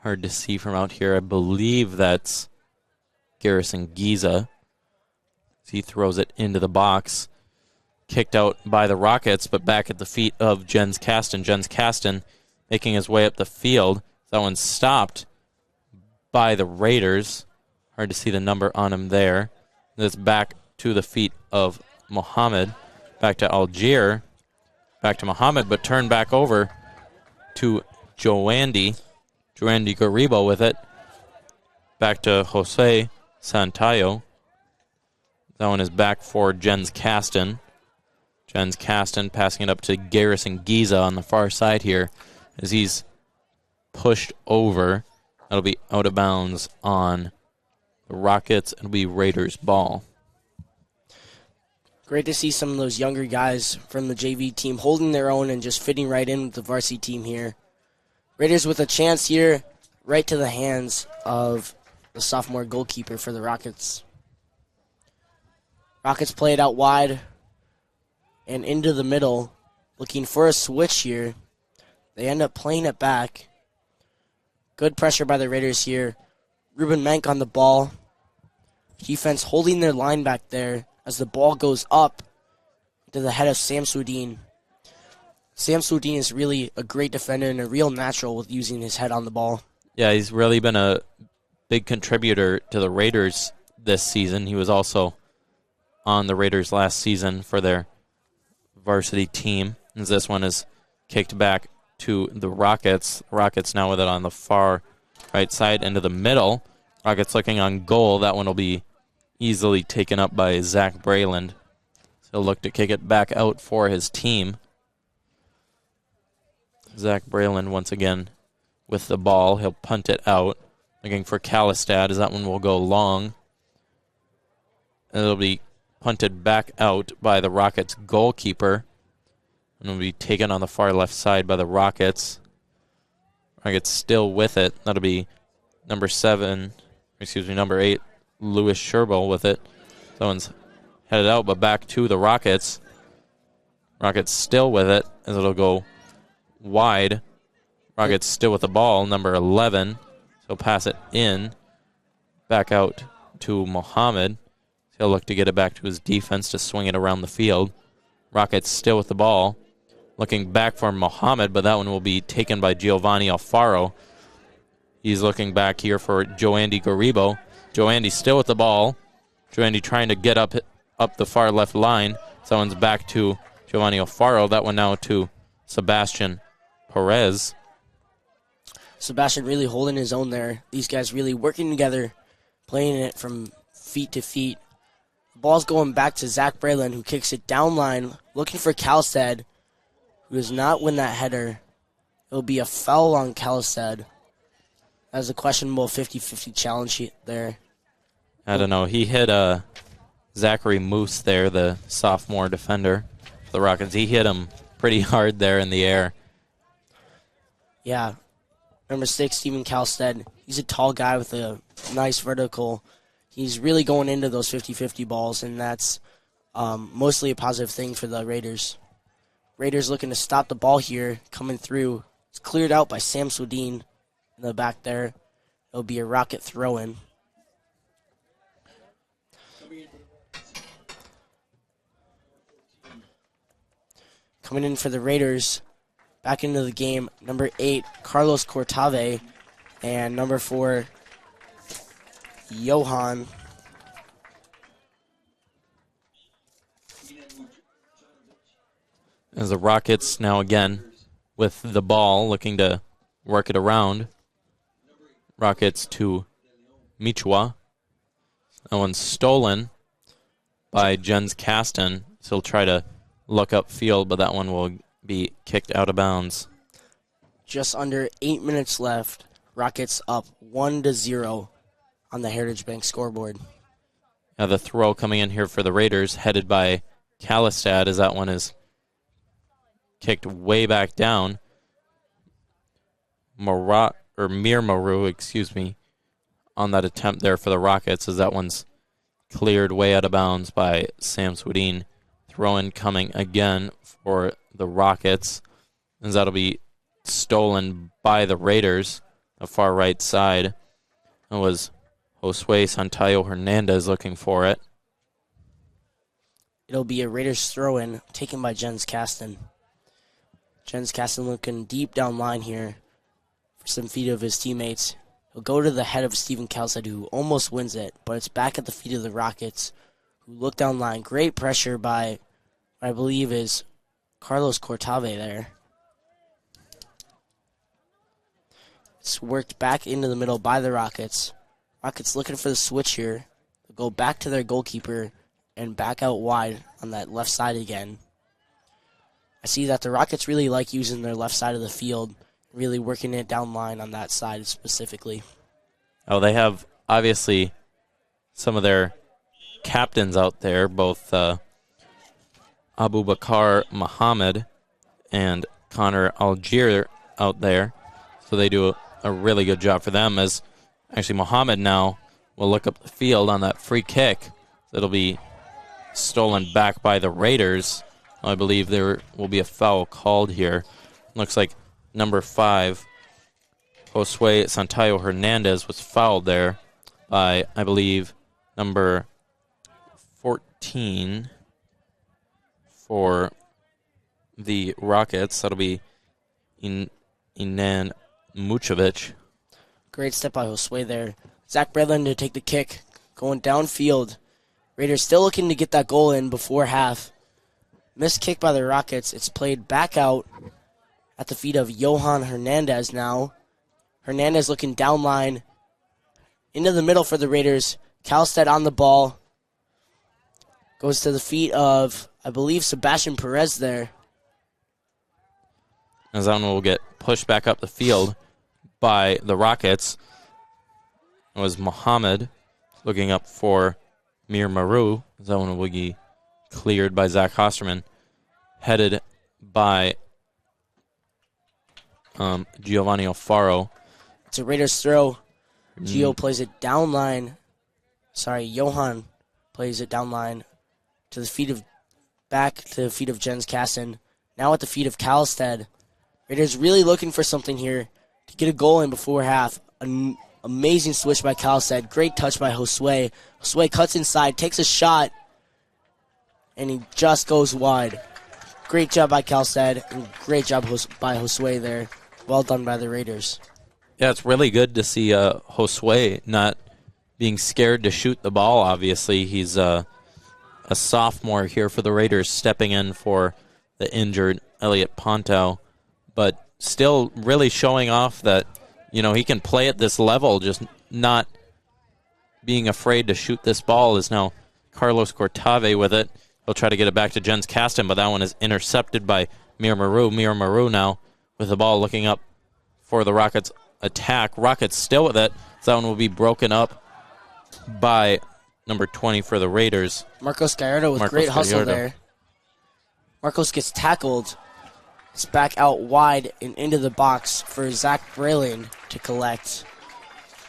hard to see from out here, I believe that's Garrison Giza. He throws it into the box. Kicked out by the Rockets, but back at the feet of Jens Kasten. Jens Kasten making his way up the field. That one's stopped by the Raiders. Hard to see the number on him there. That's back to the feet of Mohammed. Back to Algier. Back to Mohammed, but turned back over to Joandy. Joandy Garibo with it. Back to Jose Santayo. That one is back for Jens Kasten. Jens Kasten passing it up to Garrison Giza on the far side here as he's pushed over. That'll be out of bounds on the Rockets. It'll be Raiders ball. Great to see some of those younger guys from the JV team holding their own and just fitting right in with the varsity team here. Raiders with a chance here, right to the hands of the sophomore goalkeeper for the Rockets. Rockets play it out wide and into the middle, looking for a switch here. They end up playing it back. Good pressure by the Raiders here. Ruben Menk on the ball. Defense holding their line back there as the ball goes up to the head of Sam Sudin. Sam Sudin is really a great defender and a real natural with using his head on the ball. Yeah, he's really been a big contributor to the Raiders this season. He was also on the Raiders last season for their varsity team. As this one is kicked back to the Rockets. Rockets now with it on the far right side into the middle. Rockets looking on goal. That one will be easily taken up by Zach Brayland. So he'll look to kick it back out for his team. Zach Brayland once again with the ball. He'll punt it out. Looking for Kalistad as that one will go long. And it'll be punted back out by the Rockets goalkeeper. And will be taken on the far left side by the Rockets. Rockets still with it. That'll be number 8, Lewis Sherbel with it. That one's headed out, but back to the Rockets. Rockets still with it as it'll go wide. Rockets still with the ball, number 11. So pass it in. back out to Mohammed. He'll look to get it back to his defense to swing it around the field. Rockets still with the ball. Looking back for Mohammed, but that one will be taken by Giovanni Alfaro. He's looking back here for Joandy Garibo. Joandy still with the ball. Joandy trying to get up the far left line. So that one's back to Giovanni Alfaro. That one now to Sebastian Perez. Sebastian really holding his own there. These guys really working together, playing it from feet to feet. The ball's going back to Zach Braylon, who kicks it down line, looking for Kalstad, who does not win that header. It'll be a foul on Kalstad. That was a questionable 50-50 challenge there. I don't know. He hit Zachary Moose there, the sophomore defender for the Rockets. He hit him pretty hard there in the air. Yeah. Number 6, Steven Kalstad. He's a tall guy with a nice vertical. He's really going into those 50-50 balls, and that's mostly a positive thing for the Raiders. Raiders looking to stop the ball here, coming through. It's cleared out by Sam Swedin in the back there. It'll be a Rocket throw-in. Coming in for the Raiders, back into the game, number 8, Carlos Cortave, and number 4, Johan. As the Rockets now again with the ball, looking to work it around. Rockets to Michua. That one's stolen by Jens Kasten. So he'll try to look upfield, but that one will be kicked out of bounds. Just under 8 minutes left. Rockets up 1-0 on the Heritage Bank scoreboard. Now the throw coming in here for the Raiders, headed by Kalistad, as that one is kicked way back down. Mir Maru, on that attempt there for the Rockets, as that one's cleared way out of bounds by Sam Swedin. Throw-in coming again for the Rockets, as that'll be stolen by the Raiders, the far right side. It was Josue Santayo Hernandez looking for it. It'll be a Raiders throw-in taken by Jens Kasten. Jens Kasten looking deep down line here for some feet of his teammates. He'll go to the head of Steven Kalstad, who almost wins it, but it's back at the feet of the Rockets, who look down line. Great pressure by, I believe, is Carlos Cortave there. It's worked back into the middle by the Rockets. Rockets looking for the switch here. They'll go back to their goalkeeper and back out wide on that left side again. I see that the Rockets really like using their left side of the field, really working it down line on that side specifically. Oh, they have obviously some of their captains out there, both Abu Bakar Muhammad and Connor Algier out there. So they do a really good job for them, as actually Muhammad now will look up the field on that free kick. It'll be stolen back by the Raiders. I believe there will be a foul called here. Looks like number 5, Josue Santayo Hernandez, was fouled there by, I believe, number 14 for the Rockets. That'll be Inan Muchovic. Great step by Josue there. Zach Bredlin to take the kick, going downfield. Raiders still looking to get that goal in before half. Missed kick by the Rockets. It's played back out at the feet of Johan Hernandez now. Hernandez looking down line. Into the middle for the Raiders. Kalstad on the ball. Goes to the feet of, I believe, Sebastian Perez there. As that one will get pushed back up the field by the Rockets. It was Muhammad looking up for Mir Maru. That one will be cleared by Zach Hosterman. Headed by Giovanni Alfaro. It's a Raiders throw. Gio plays it down line. Johan plays it down line to the feet of, back to the feet of Jens Kasten. Now at the feet of Kalistad. Raiders really looking for something here to get a goal in before half. Amazing switch by Calstead. Great touch by Josue. Josue cuts inside, takes a shot, and he just goes wide. Great job by Calstead, and great job by Josue there. Well done by the Raiders. Yeah, it's really good to see Josue not being scared to shoot the ball, obviously. He's a sophomore here for the Raiders, stepping in for the injured Elliot Ponto, but still really showing off that, you know, he can play at this level, just not being afraid to shoot this ball. Is now Carlos Cortave with it. He'll try to get it back to Jens Kasten, but that one is intercepted by Mir Maru. Mir Maru now with the ball looking up for the Rockets attack. Rockets still with it. So that one will be broken up by number 20 for the Raiders. Marcos Gallardo with great hustle there. Marcos gets tackled. It's back out wide and into the box for Zach Braylon to collect.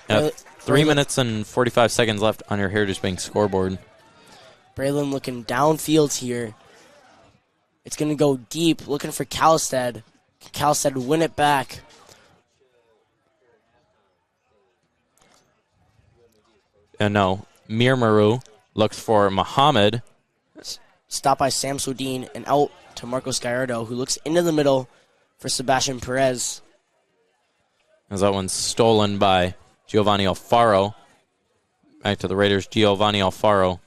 3 minutes and 45 seconds left on your Heritage Bank scoreboard. Braylon looking downfield here. It's going to go deep, looking for Calstead. Calstead win it back. And now Mir Maru looks for Muhammad. Stopped by Sam Swedin and out to Marcos Gallardo, who looks into the middle for Sebastian Perez. As that one's stolen by Giovanni Alfaro. Back to the Raiders, Giovanni Alfaro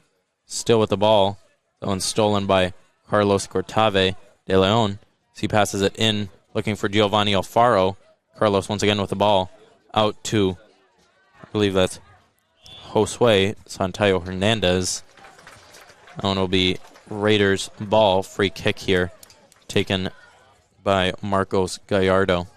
still with the ball. That one's stolen by Carlos Cortave de Leon. As he passes it in, looking for Giovanni Alfaro. Carlos once again with the ball. Out to, I believe that's Josue Santayo Hernandez. That one will be Raiders ball. Free kick here taken by Marcos Gallardo.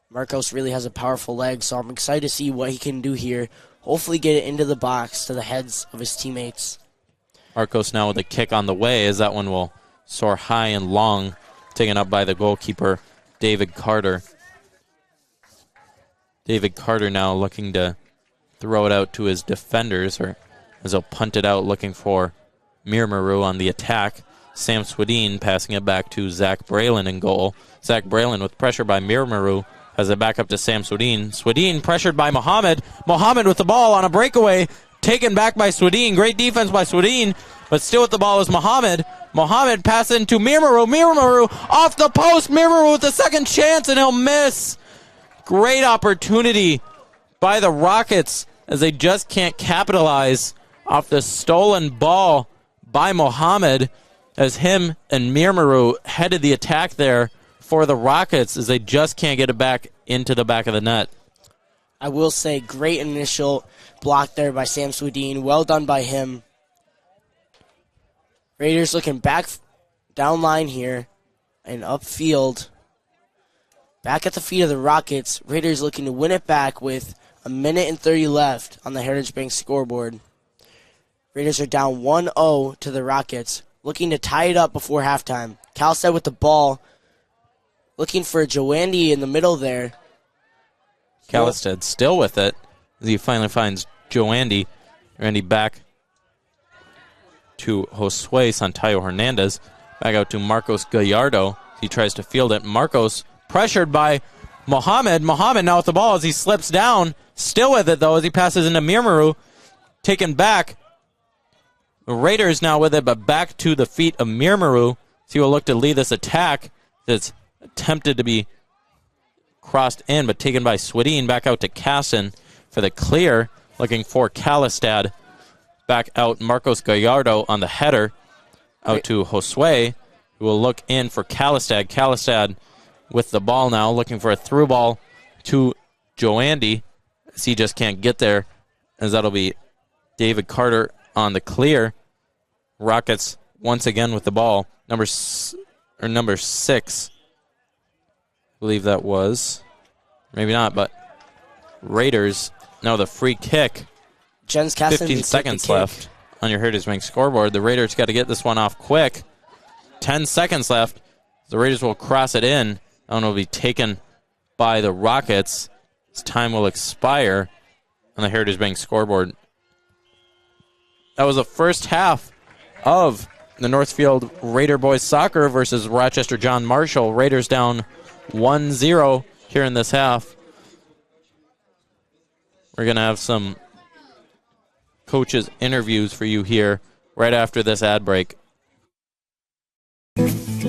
Marcos really has a powerful leg, so I'm excited to see what he can do here. Hopefully get it into the box to the heads of his teammates. Marcos now with a kick on the way, as that one will soar high and long, taken up by the goalkeeper, David Carter. David Carter now looking to throw it out to his defenders, or as he'll punt it out, looking for Mir Maru on the attack. Sam Swedin passing it back to Zach Braylon in goal. Zach Braylon with pressure by Mir Maru has it back up to Sam Swedin. Swedin pressured by Muhammad. Muhammad with the ball on a breakaway, taken back by Swedin. Great defense by Swedin, but still with the ball is Muhammad. Muhammad passes into Mir Maru. Mir Maru off the post. Mir Maru with the second chance, and he'll miss. Great opportunity by the Rockets as they just can't capitalize off the stolen ball by Muhammad, as him and Mir Maru headed the attack there for the Rockets, as they just can't get it back into the back of the net. I will say, great initial block there by Sam Swedin. Well done by him. Raiders looking back down line here and upfield. Back at the feet of the Rockets. Raiders looking to win it back with a minute and 30 left on the Heritage Bank scoreboard. Raiders are down 1-0 to the Rockets, looking to tie it up before halftime. Calstead with the ball, looking for Joandy in the middle there. Calstead still with it as he finally finds Joandy. Randy back to Josue Santayo Hernandez. Back out to Marcos Gallardo. He tries to field it. Marcos pressured by Muhammad. Muhammad now with the ball as he slips down. Still with it, though, as he passes into Mir Maru. Taken back. The Raiders now with it, but back to the feet of Mir Maru. So he will look to lead this attack that's attempted to be crossed in, but taken by Swedin. Back out to Casson for the clear. Looking for Calistad. Back out Marcos Gallardo on the header. Out to Josue, who will look in for Calistad. Calistad with the ball now, looking for a through ball to Joandy, as he just can't get there, as that'll be David Carter on the clear. Rockets once again with the ball. Number 6, I believe that was. Maybe not, but Raiders now the free kick. Jens Kasten 15 seconds left on your Heritage Bank scoreboard. The Raiders got to get this one off quick. 10 seconds left. The Raiders will cross it in. That one will be taken by the Rockets. This time will expire on the Heritage Bank scoreboard. That was the first half of the Northfield Raider Boys Soccer versus Rochester John Marshall. Raiders down 1-0 here in this half. We're going to have some coaches' interviews for you here right after this ad break.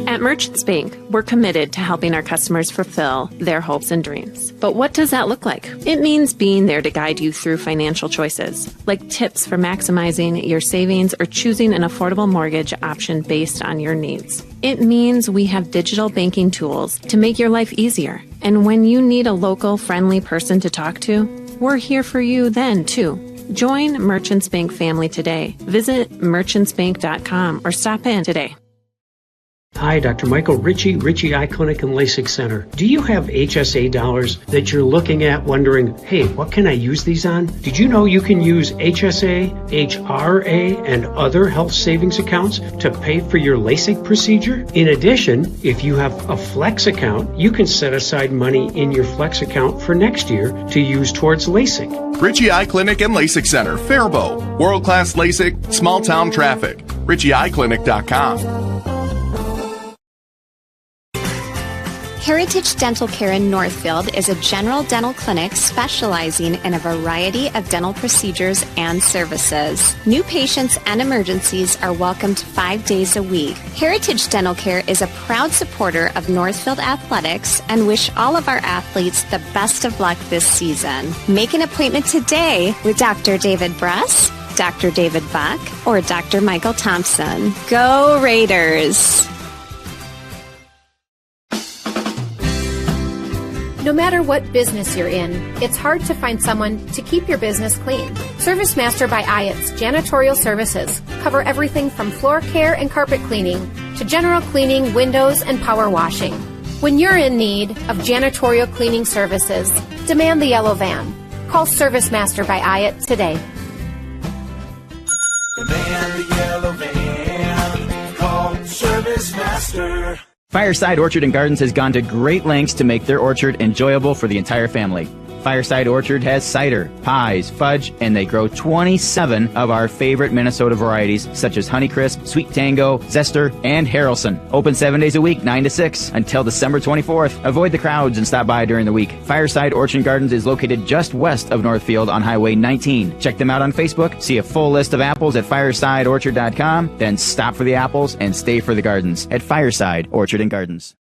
At Merchants Bank, we're committed to helping our customers fulfill their hopes and dreams. But what does that look like? It means being there to guide you through financial choices, like tips for maximizing your savings or choosing an affordable mortgage option based on your needs. It means we have digital banking tools to make your life easier. And when you need a local, friendly person to talk to, we're here for you then, too. Join Merchants Bank family today. Visit merchantsbank.com or stop in today. Hi, Dr. Michael Ritchie Eye Clinic and LASIK Center. Do you have HSA dollars that you're looking at wondering, hey, what can I use these on? Did you know you can use HSA, HRA, and other health savings accounts to pay for your LASIK procedure? In addition, if you have a Flex account, you can set aside money in your Flex account for next year to use towards LASIK. Ritchie Eye Clinic and LASIK Center, Faribault. World-class LASIK, small town traffic. RitchieEyeClinic.com. Heritage Dental Care in Northfield is a general dental clinic specializing in a variety of dental procedures and services. New patients and emergencies are welcomed 5 days a week. Heritage Dental Care is a proud supporter of Northfield Athletics and wish all of our athletes the best of luck this season. Make an appointment today with Dr. David Bruss, Dr. David Buck, or Dr. Michael Thompson. Go Raiders! No matter what business you're in, it's hard to find someone to keep your business clean. ServiceMaster by Ayatt's Janitorial Services cover everything from floor care and carpet cleaning to general cleaning, windows, and power washing. When you're in need of janitorial cleaning services, demand the yellow van. Call ServiceMaster by Ayatt today. Demand the yellow van. Call ServiceMaster. Fireside Orchard and Gardens has gone to great lengths to make their orchard enjoyable for the entire family. Fireside Orchard has cider, pies, fudge, and they grow 27 of our favorite Minnesota varieties, such as Honeycrisp, Sweet Tango, Zester, and Harrelson. Open 7 days a week, 9 to 6, until December 24th. Avoid the crowds and stop by during the week. Fireside Orchard and Gardens is located just west of Northfield on Highway 19. Check them out on Facebook, see a full list of apples at firesideorchard.com, then stop for the apples and stay for the gardens at Fireside Orchard and Gardens.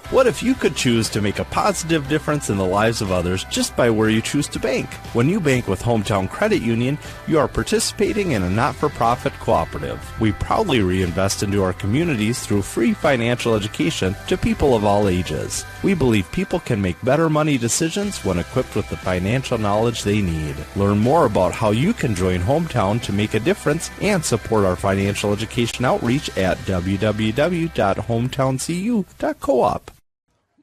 What if you could choose to make a positive difference in the lives of others just by where you choose to bank? When you bank with Hometown Credit Union, you are participating in a not-for-profit cooperative. We proudly reinvest into our communities through free financial education to people of all ages. We believe people can make better money decisions when equipped with the financial knowledge they need. Learn more about how you can join Hometown to make a difference and support our financial education outreach at www.hometowncu.coop.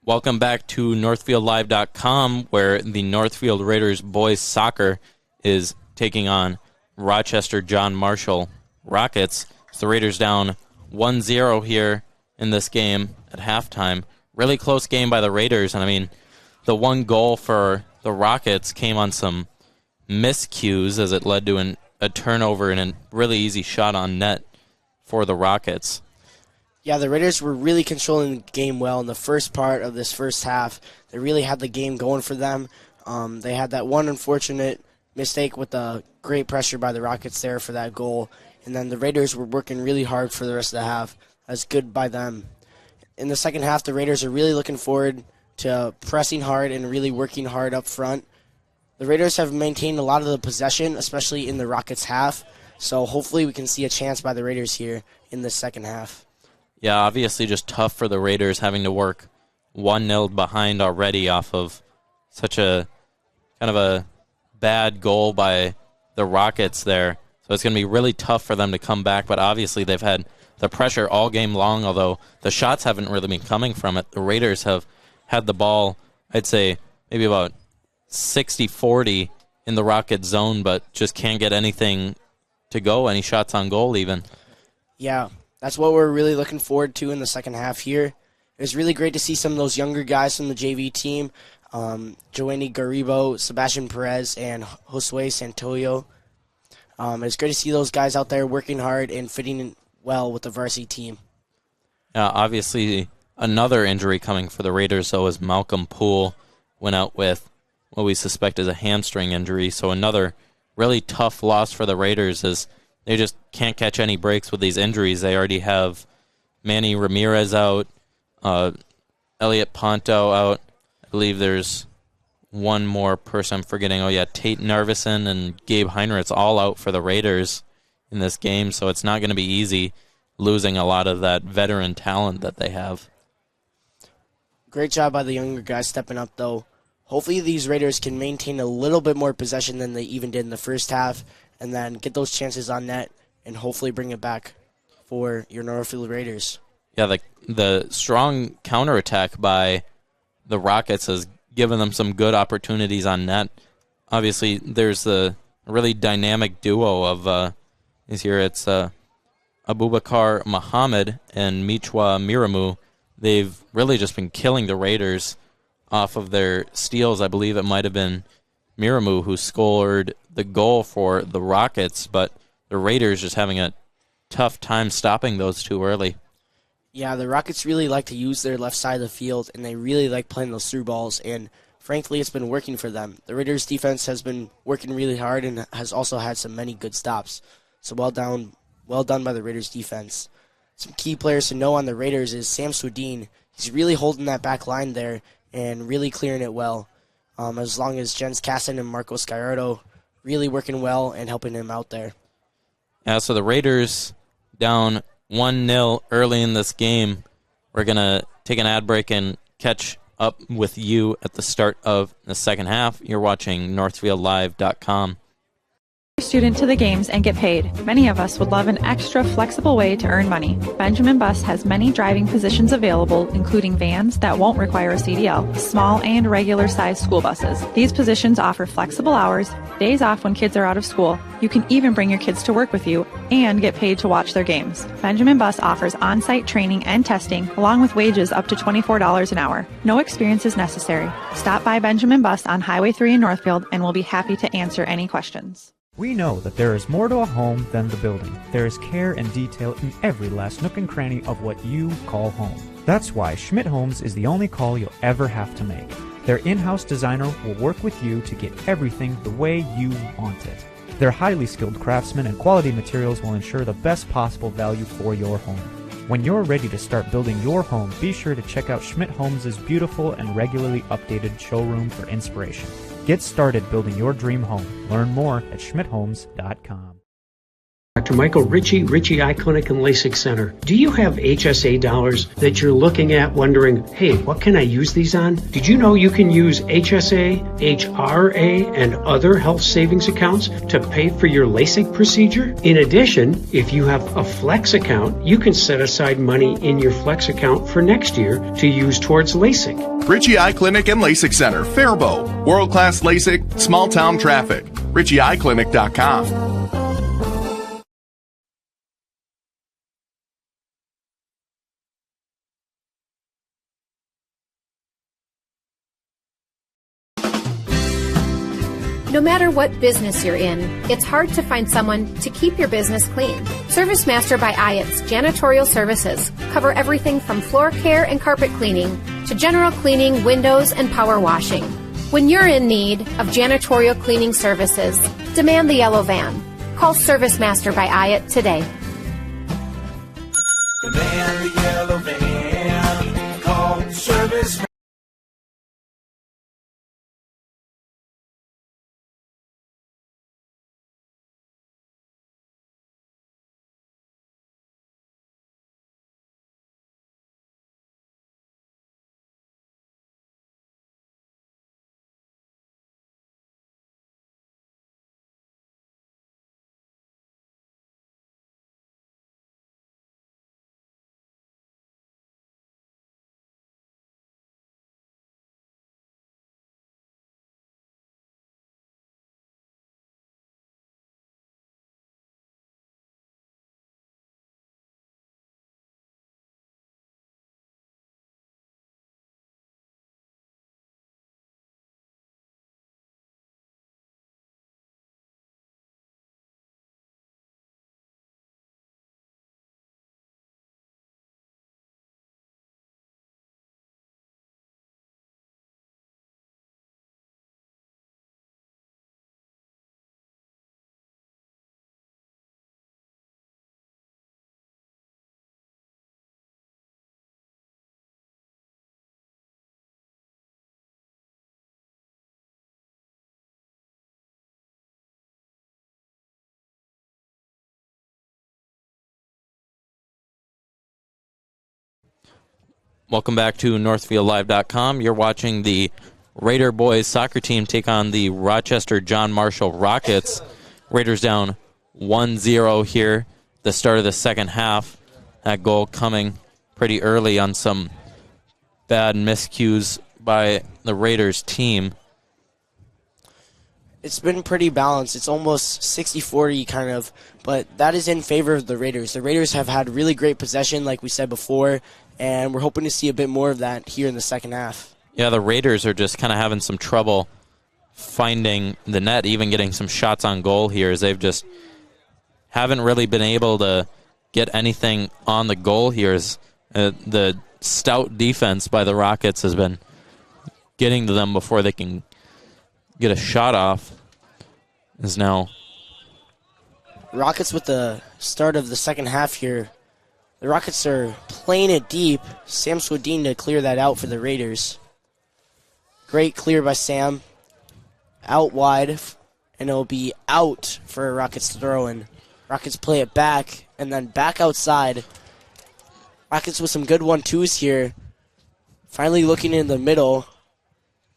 Welcome back to NorthfieldLive.com, where the Northfield Raiders boys soccer is taking on Rochester John Marshall Rockets. The Raiders down 1-0 here in this game at halftime. Really close game by the Raiders, and I mean, the one goal for the Rockets came on some miscues as it led to a turnover and a really easy shot on net for the Rockets. Yeah, the Raiders were really controlling the game well in the first part of this first half. They really had the game going for them. They had that one unfortunate mistake with the great pressure by the Rockets there for that goal. And then the Raiders were working really hard for the rest of the half. That's good by them. In the second half, the Raiders are really looking forward to pressing hard and really working hard up front. The Raiders have maintained a lot of the possession, especially in the Rockets' half. So hopefully we can see a chance by the Raiders here in the second half. Yeah, obviously just tough for the Raiders having to work 1-0 behind already off of such a kind of a bad goal by the Rockets there. So it's going to be really tough for them to come back, but obviously they've had the pressure all game long, although the shots haven't really been coming from it. The Raiders have had the ball, I'd say, maybe about 60-40 in the Rocket zone, but just can't get anything to go, any shots on goal even. Yeah. That's what we're really looking forward to in the second half here. It was really great to see some of those younger guys from the JV team, Joanny Garibo, Sebastian Perez, and Josue Santoyo. It's great to see those guys out there working hard and fitting in well with the varsity team. Obviously, another injury coming for the Raiders, though, is Malcolm Poole went out with what we suspect is a hamstring injury. So another really tough loss for the Raiders is they just can't catch any breaks with these injuries. They already have Manny Ramirez out, Elliot Ponto out. I believe there's one more person I'm forgetting. Oh, yeah, Tate Narvison and Gabe Heinrich's all out for the Raiders in this game, so it's not going to be easy losing a lot of that veteran talent that they have. Great job by the younger guys stepping up, though. Hopefully these Raiders can maintain a little bit more possession than they even did in the first half, and then get those chances on net and hopefully bring it back for your Northfield Raiders. Yeah, the strong counterattack by the Rockets has given them some good opportunities on net. Obviously, there's the really dynamic duo of is here. It's Abubakar Muhammad and Michwa Miramu. They've really just been killing the Raiders off of their steals. I believe it might have been Miramu who scored the goal for the Rockets, but the Raiders just having a tough time stopping those two early. Yeah, the Rockets really like to use their left side of the field, and they really like playing those through balls, and frankly, it's been working for them. The Raiders' defense has been working really hard and has also had many good stops. So well done by the Raiders' defense. Some key players to know on the Raiders is Sam Swedin. He's really holding that back line there and really clearing it well, as long as Jens Casson and Marcos Gallardo really working well and helping him out there. Yeah, so the Raiders down 1-0 early in this game. We're going to take an ad break and catch up with you at the start of the second half. You're watching NorthfieldLive.com. Student to the games and get paid. Many of us would love an extra flexible way to earn money. Benjamin Bus has many driving positions available, including vans that won't require a CDL, small and regular sized school buses. These positions offer flexible hours, days off when kids are out of school. You can even bring your kids to work with you and get paid to watch their games. Benjamin Bus offers on-site training and testing, along with wages up to $24 an hour. No experience is necessary. Stop by Benjamin Bus on Highway 3 in Northfield and we'll be happy to answer any questions. We know that there is more to a home than the building. There is care and detail in every last nook and cranny of what you call home. That's why Schmidt Homes is the only call you'll ever have to make. Their in-house designer will work with you to get everything the way you want it. Their highly skilled craftsmen and quality materials will ensure the best possible value for your home. When you're ready to start building your home, be sure to check out Schmidt Homes' beautiful and regularly updated showroom for inspiration. Get started building your dream home. Learn more at schmidthomes.com. Dr. Michael Ritchie Eye Clinic and LASIK Center. Do you have HSA dollars that you're looking at wondering, hey, what can I use these on? Did you know you can use HSA, HRA, and other health savings accounts to pay for your LASIK procedure? In addition, if you have a Flex account, you can set aside money in your Flex account for next year to use towards LASIK. Ritchie Eye Clinic and LASIK Center, Faribault. World-class LASIK, small-town traffic. RitchieEyeClinic.com. No matter what business you're in, it's hard to find someone to keep your business clean. ServiceMaster by Ayatt's Janitorial Services cover everything from floor care and carpet cleaning to general cleaning, windows, and power washing. When you're in need of janitorial cleaning services, demand the yellow van. Call ServiceMaster by Ayatt today. Demand the yellow van. Call Service Welcome back to NorthfieldLive.com. You're watching the Raider boys soccer team take on the Rochester John Marshall Rockets. Raiders down 1-0 here, the start of the second half. That goal coming pretty early on some bad miscues by the Raiders team. It's been pretty balanced. It's almost 60-40 kind of, but that is in favor of the Raiders. The Raiders have had really great possession, like we said before, and we're hoping to see a bit more of that here in the second half. Yeah, the Raiders are just kind of having some trouble finding the net, even getting some shots on goal here, as they've just haven't really been able to get anything on the goal here. As the stout defense by the Rockets has been getting to them before they can get a shot off. Is now Rockets with the start of the second half here. The Rockets are playing it deep. Sam Swedin to clear that out for the Raiders. Great clear by Sam. Out wide, and it'll be out for a Rockets throw in. Rockets play it back, and then back outside. Rockets with some good 1-2s here. Finally looking in the middle,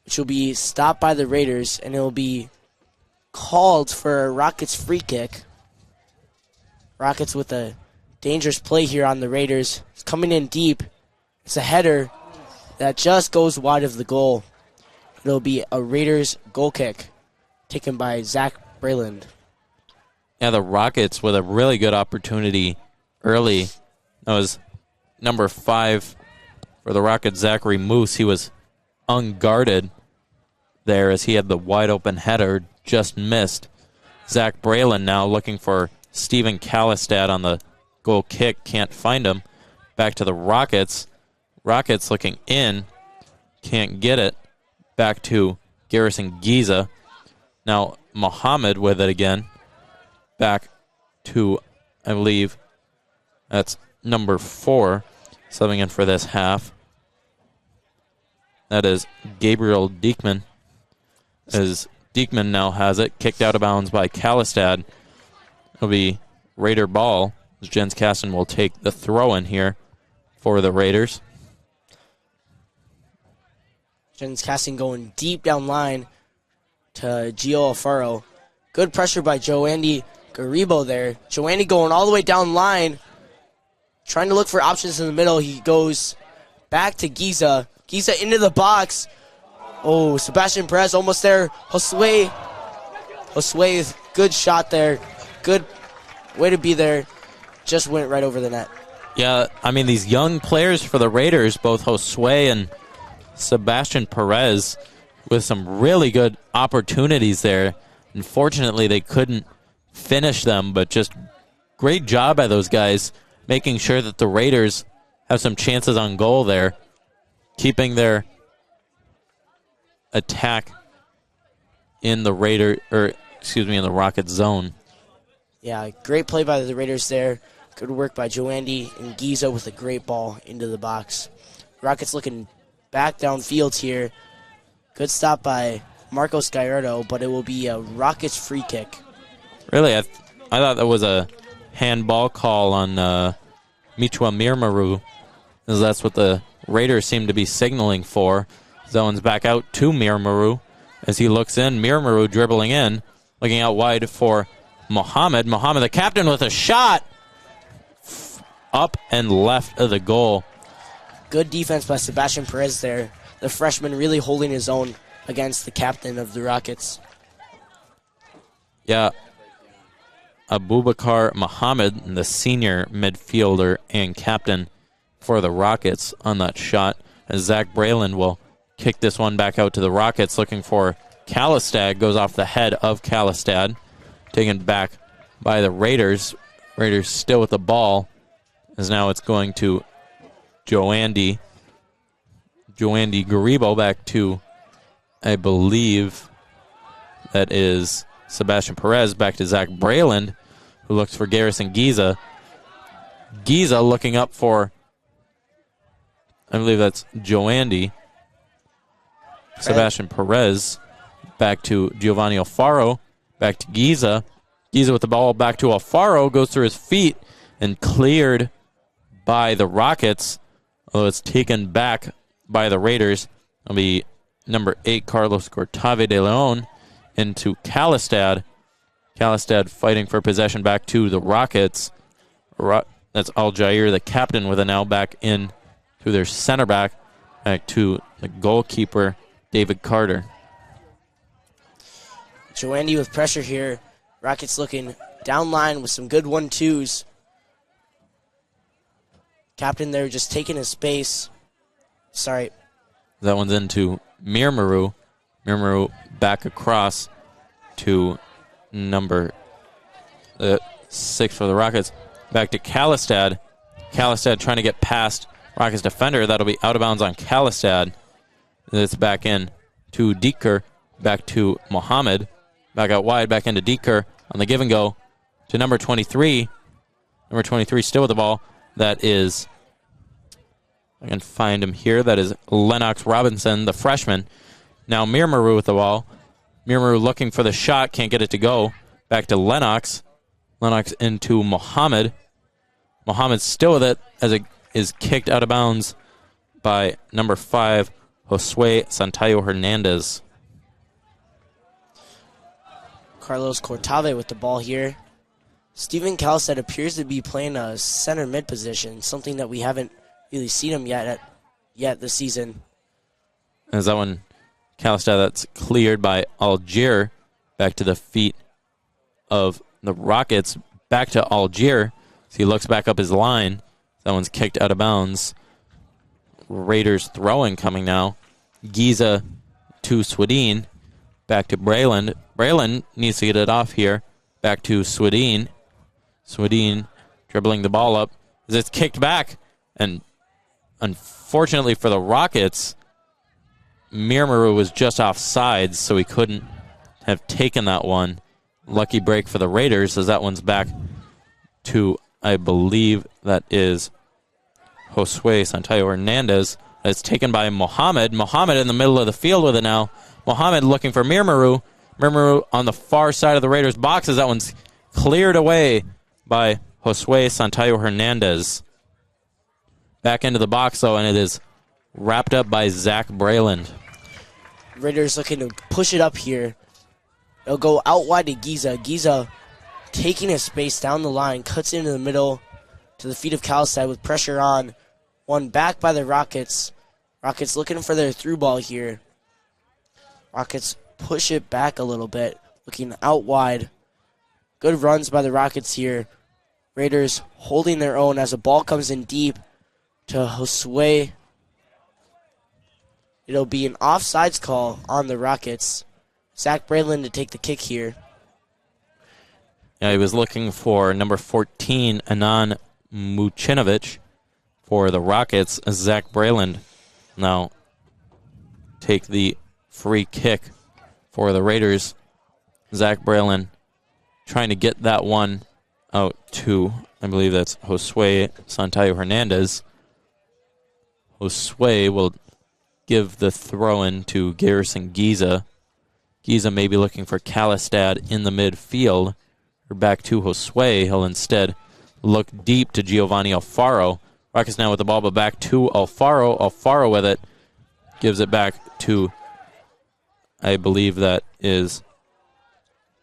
which will be stopped by the Raiders, and it will be called for a Rockets free kick. Rockets with a dangerous play here on the Raiders. It's coming in deep. It's a header that just goes wide of the goal. It'll be a Raiders goal kick taken by Zach Brayland. Yeah, the Rockets with a really good opportunity early. That was number 5 for the Rockets, Zachary Moose. He was unguarded there as he had the wide open header, just missed. Zach Brayland now looking for Steven Kallestad on the goal kick, can't find him. Back to the Rockets. Rockets looking in, can't get it. Back to Garrison Giza. Now Mohammed with it again. Back to, I believe, that's number 4, subbing in for this half. That is Gabriel Diekman. As Diekman now has it, kicked out of bounds by Kallestad. It'll be Raider ball. Jens Kasten will take the throw in here for the Raiders. Jens Kasten going deep down line to Gio Alfaro. Good pressure by Joandy Garibo there. Joandy going all the way down line, trying to look for options in the middle. He goes back to Giza. Giza into the box. Oh, Sebastian Perez almost there. Josue, good shot there. Good way to be there. Just went right over the net. Yeah, I mean, these young players for the Raiders, both Josue and Sebastian Perez, with some really good opportunities there. Unfortunately, they couldn't finish them, but just great job by those guys, making sure that the Raiders have some chances on goal there, keeping their attack in the in the Rocket zone. Yeah, great play by the Raiders there. Good work by Joandy and Giza with a great ball into the box. Rockets looking back downfield here. Good stop by Marcos Gallardo, but it will be a Rockets free kick. Really, I thought that was a handball call on Michua Mirmaru, as that's what the Raiders seem to be signaling for. Zone's back out to Mirmaru as he looks in. Mirmaru dribbling in, looking out wide for Mohammed. Mohammed, the captain, with a shot up and left of the goal. Good defense by Sebastian Perez there. The freshman really holding his own against the captain of the Rockets. Yeah, Abubakar Mohammed, the senior midfielder and captain for the Rockets on that shot, as Zach Brayland will kick this one back out to the Rockets, looking for Kallestad. Goes off the head of Kallestad, taken back by the Raiders. Raiders still with the ball, as now it's going to Joandy Garibo, back to, I believe, that is Sebastian Perez, back to Zach Brayland, who looks for Garrison Giza. Giza looking up for, I believe that's Joandy. Sebastian Perez, back to Giovanni Alfaro, back to Giza. Giza with the ball back to Alfaro, goes through his feet and cleared by the Rockets. Although it's taken back by the Raiders. It'll be number 8, Carlos Cortave de Leon, into Calistad. Calistad fighting for possession back to the Rockets. That's Al-Jair, the captain, with it now back in to their center back to the goalkeeper, David Carter. Joandy with pressure here. Rockets looking down line with some good 1-2s. Captain there just taking his space. Sorry. That one's into Mirmaru. Mirmaru back across to number 6 for the Rockets. Back to Calistad. Calistad trying to get past Rockets defender. That'll be out of bounds on Calistad. It's back in to Deeker. Back to Mohammed. Back out wide. Back into Deeker on the give and go to number 23. Number 23 still with the ball. That is, I can find him here. That is Lennox Robinson, the freshman. Now Mirmaru with the ball. Mirmaru looking for the shot. Can't get it to go. Back to Lennox. Lennox into Mohammed. Mohammed still with it as it is kicked out of bounds by number 5, Josue Santayo Hernandez. Carlos Cortave with the ball here. Steven Calistad appears to be playing a center mid position, something that we haven't really seen him yet this season. As that one, Calistad, that's cleared by Algier. Back to the feet of the Rockets. Back to Algier. So he looks back up his line. That one's kicked out of bounds. Raiders throwing coming now. Giza to Swedin. Back to Brayland. Brayland needs to get it off here. Back to Swedin. Swedin dribbling the ball up. As it's kicked back. And unfortunately for the Rockets, Mirmaru was just off sides, so he couldn't have taken that one. Lucky break for the Raiders as that one's back to, I believe that is Josue Santayo Hernandez. It's taken by Mohammed. Mohammed in the middle of the field with it now. Mohammed looking for Mirmaru. Mirmaru on the far side of the Raiders' boxes. That one's cleared away by Josue Santayo Hernandez. Back into the box, though, and it is wrapped up by Zach Brayland. Raiders looking to push it up here. It'll go out wide to Giza. Giza taking his space down the line, cuts into the middle to the feet of Calistad with pressure on. One back by the Rockets. Rockets looking for their through ball here. Rockets push it back a little bit, looking out wide. Good runs by the Rockets here. Raiders holding their own as the ball comes in deep to Josue. It'll be an offsides call on the Rockets. Zach Brayland to take the kick here. Yeah, he was looking for number 14, Anan Mucinovic, for the Rockets. Zach Brayland now take the free kick for the Raiders. Zach Brayland trying to get that one out to, I believe that's Josue Santayo Hernandez. Josue will give the throw-in to Garrison Giza. Giza may be looking for Calistad in the midfield. Or back to Josue. He'll instead look deep to Giovanni Alfaro. Rockets now with the ball, but back to Alfaro. Alfaro with it. Gives it back to, I believe that is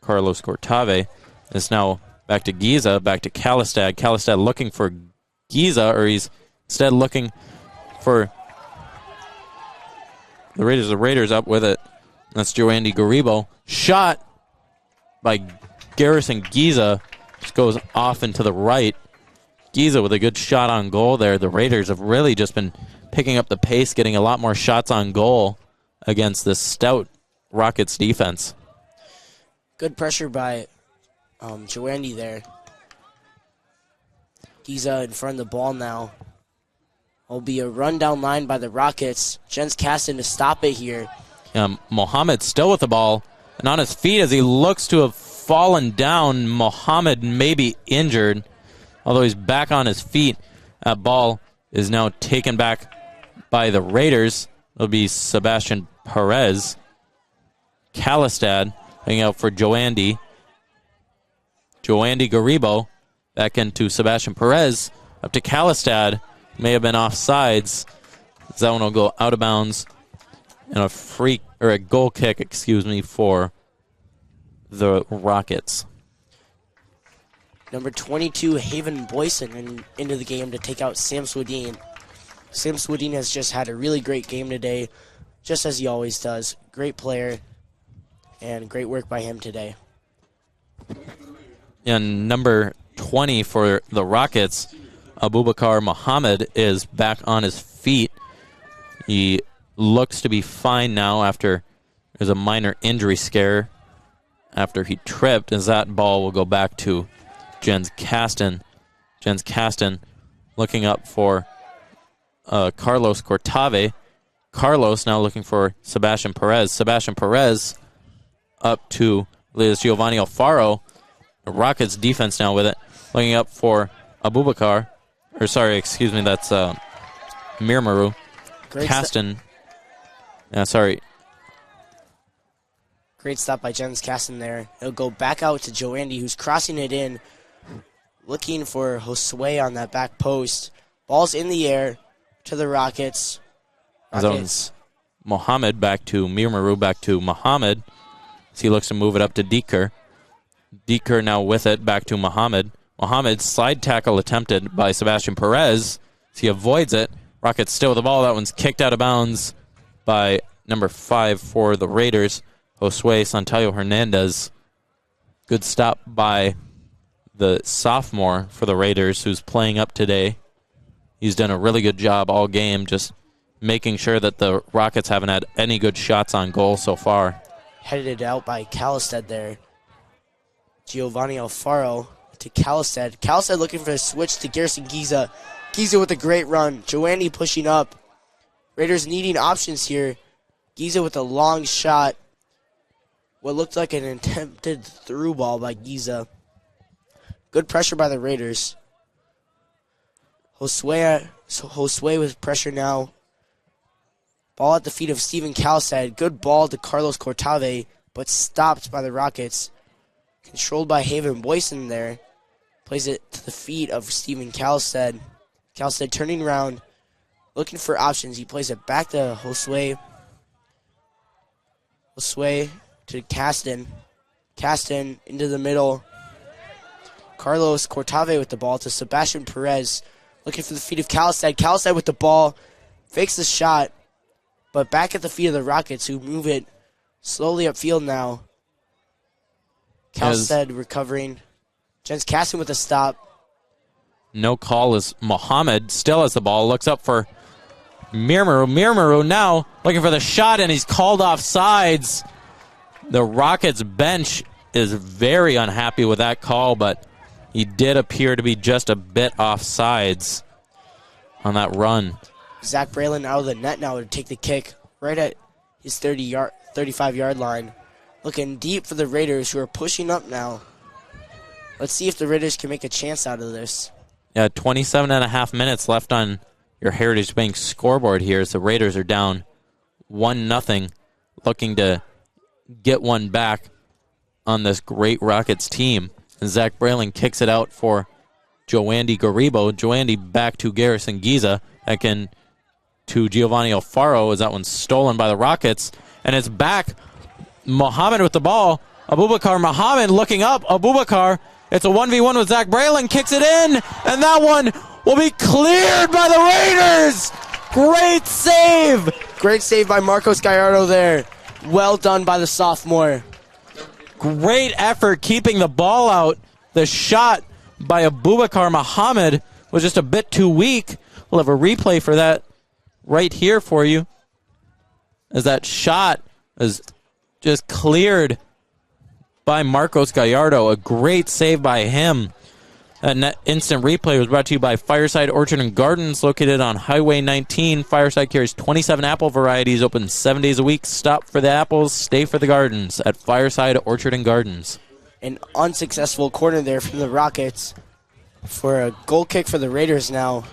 Carlos Cortave. It's now back to Giza, back to Calistad. Calistad looking for Giza, or he's instead looking for the Raiders. The Raiders up with it. That's Joandy Garibo. Shot by Garrison Giza. Just goes off and to the right. Giza with a good shot on goal there. The Raiders have really just been picking up the pace, getting a lot more shots on goal against this stout Rockets defense. Good pressure by Joandy there. Giza in front of the ball now. Will be a run down line by the Rockets. Jens Caston to stop it here. Mohammed still with the ball and on his feet as he looks to have fallen down. Mohammed may be injured, although he's back on his feet. That ball is now taken back by the Raiders. It'll be Sebastian Perez. Calistad hanging out for Joandy. Joandy Garibo back into Sebastian Perez. Up to Calistad. may have been offsides. That one will go out of bounds. And a goal kick, for the Rockets. Number 22, Haven Boyson, into the game to take out Sam Swedin. Sam Swedin has just had a really great game today, just as he always does. Great player, and great work by him today. And number 20 for the Rockets, Abubakar Muhammad, is back on his feet. He looks to be fine now after there's a minor injury scare after he tripped, as that ball will go back to Jens Kasten. Jens Kasten looking up for Carlos Cortave. Carlos now looking for Sebastian Perez. Sebastian Perez up to Giovanni Alfaro. The Rockets defense now with it. Looking up for Abubakar. That's Mirmaru. Kasten. Great stop by Jens Kasten there. It'll go back out to Joe Andy, who's crossing it in, looking for Josue on that back post. Ball's in the air to the Rockets. Mohammed back to Mirmaru, back to Mohammed. As he looks to move it up to Deeker. Deeker now with it, back to Mohammed. Mohammed, slide tackle attempted by Sebastian Perez. He avoids it. Rockets still with the ball. That one's kicked out of bounds by number 5 for the Raiders, Josue Santayo Hernandez. Good stop by the sophomore for the Raiders, who's playing up today. He's done a really good job all game, just making sure that the Rockets haven't had any good shots on goal so far. Headed out by Calistad there. Giovanni Alfaro to Calistad. Calistad looking for a switch to Garrison Giza. Giza with a great run. Joanny pushing up. Raiders needing options here. Giza with a long shot. What looked like an attempted through ball by Giza. Good pressure by the Raiders. Josue with pressure now. Ball at the feet of Steven Calistad. Good ball to Carlos Cortave, but stopped by the Rockets. Controlled by Haven Boyson there. Plays it to the feet of Steven Calistad. Calistad turning around, looking for options. He plays it back to Josue. Josue to Kasten. Kasten into the middle. Carlos Cortave with the ball to Sebastian Perez. Looking for the feet of Calistad. Calistad with the ball. Fakes the shot. But back at the feet of the Rockets, who move it slowly upfield now. Calistad recovering. Jens Kasten with a stop. No call as Mohammed still has the ball. Looks up for Mirmaru. Mirmaru now looking for the shot, and he's called off sides. The Rockets bench is very unhappy with that call, but he did appear to be just a bit off sides on that run. Zach Braylon out of the net now to take the kick right at his 35-yard line. Looking deep for the Raiders, who are pushing up now. Let's see if the Raiders can make a chance out of this. Yeah, 27 and a half minutes left on your Heritage Bank scoreboard here as the Raiders are down 1-0, looking to get one back on this great Rockets team. And Zach Braylon kicks it out for Joandy Garibo. Joandy back to Garrison Giza. Again to Giovanni Alfaro as that one's stolen by the Rockets. And it's back. Mohammed with the ball. Abubakar Mohammed looking up. Abubakar. It's a 1v1 with Zach Braylon. Kicks it in. And that one will be cleared by the Raiders. Great save. Great save by Marcos Gallardo there. Well done by the sophomore. Great effort keeping the ball out. The shot by Abubakar Mohammed was just a bit too weak. We'll have a replay for that right here for you, as that shot is just cleared by Marcos Gallardo. A great save by him. That instant replay was brought to you by Fireside Orchard and Gardens, located on Highway 19. Fireside carries 27 apple varieties, open 7 days a week. Stop for the apples, stay for the gardens at Fireside Orchard and Gardens. An unsuccessful corner there from the Rockets for a goal kick for the Raiders now.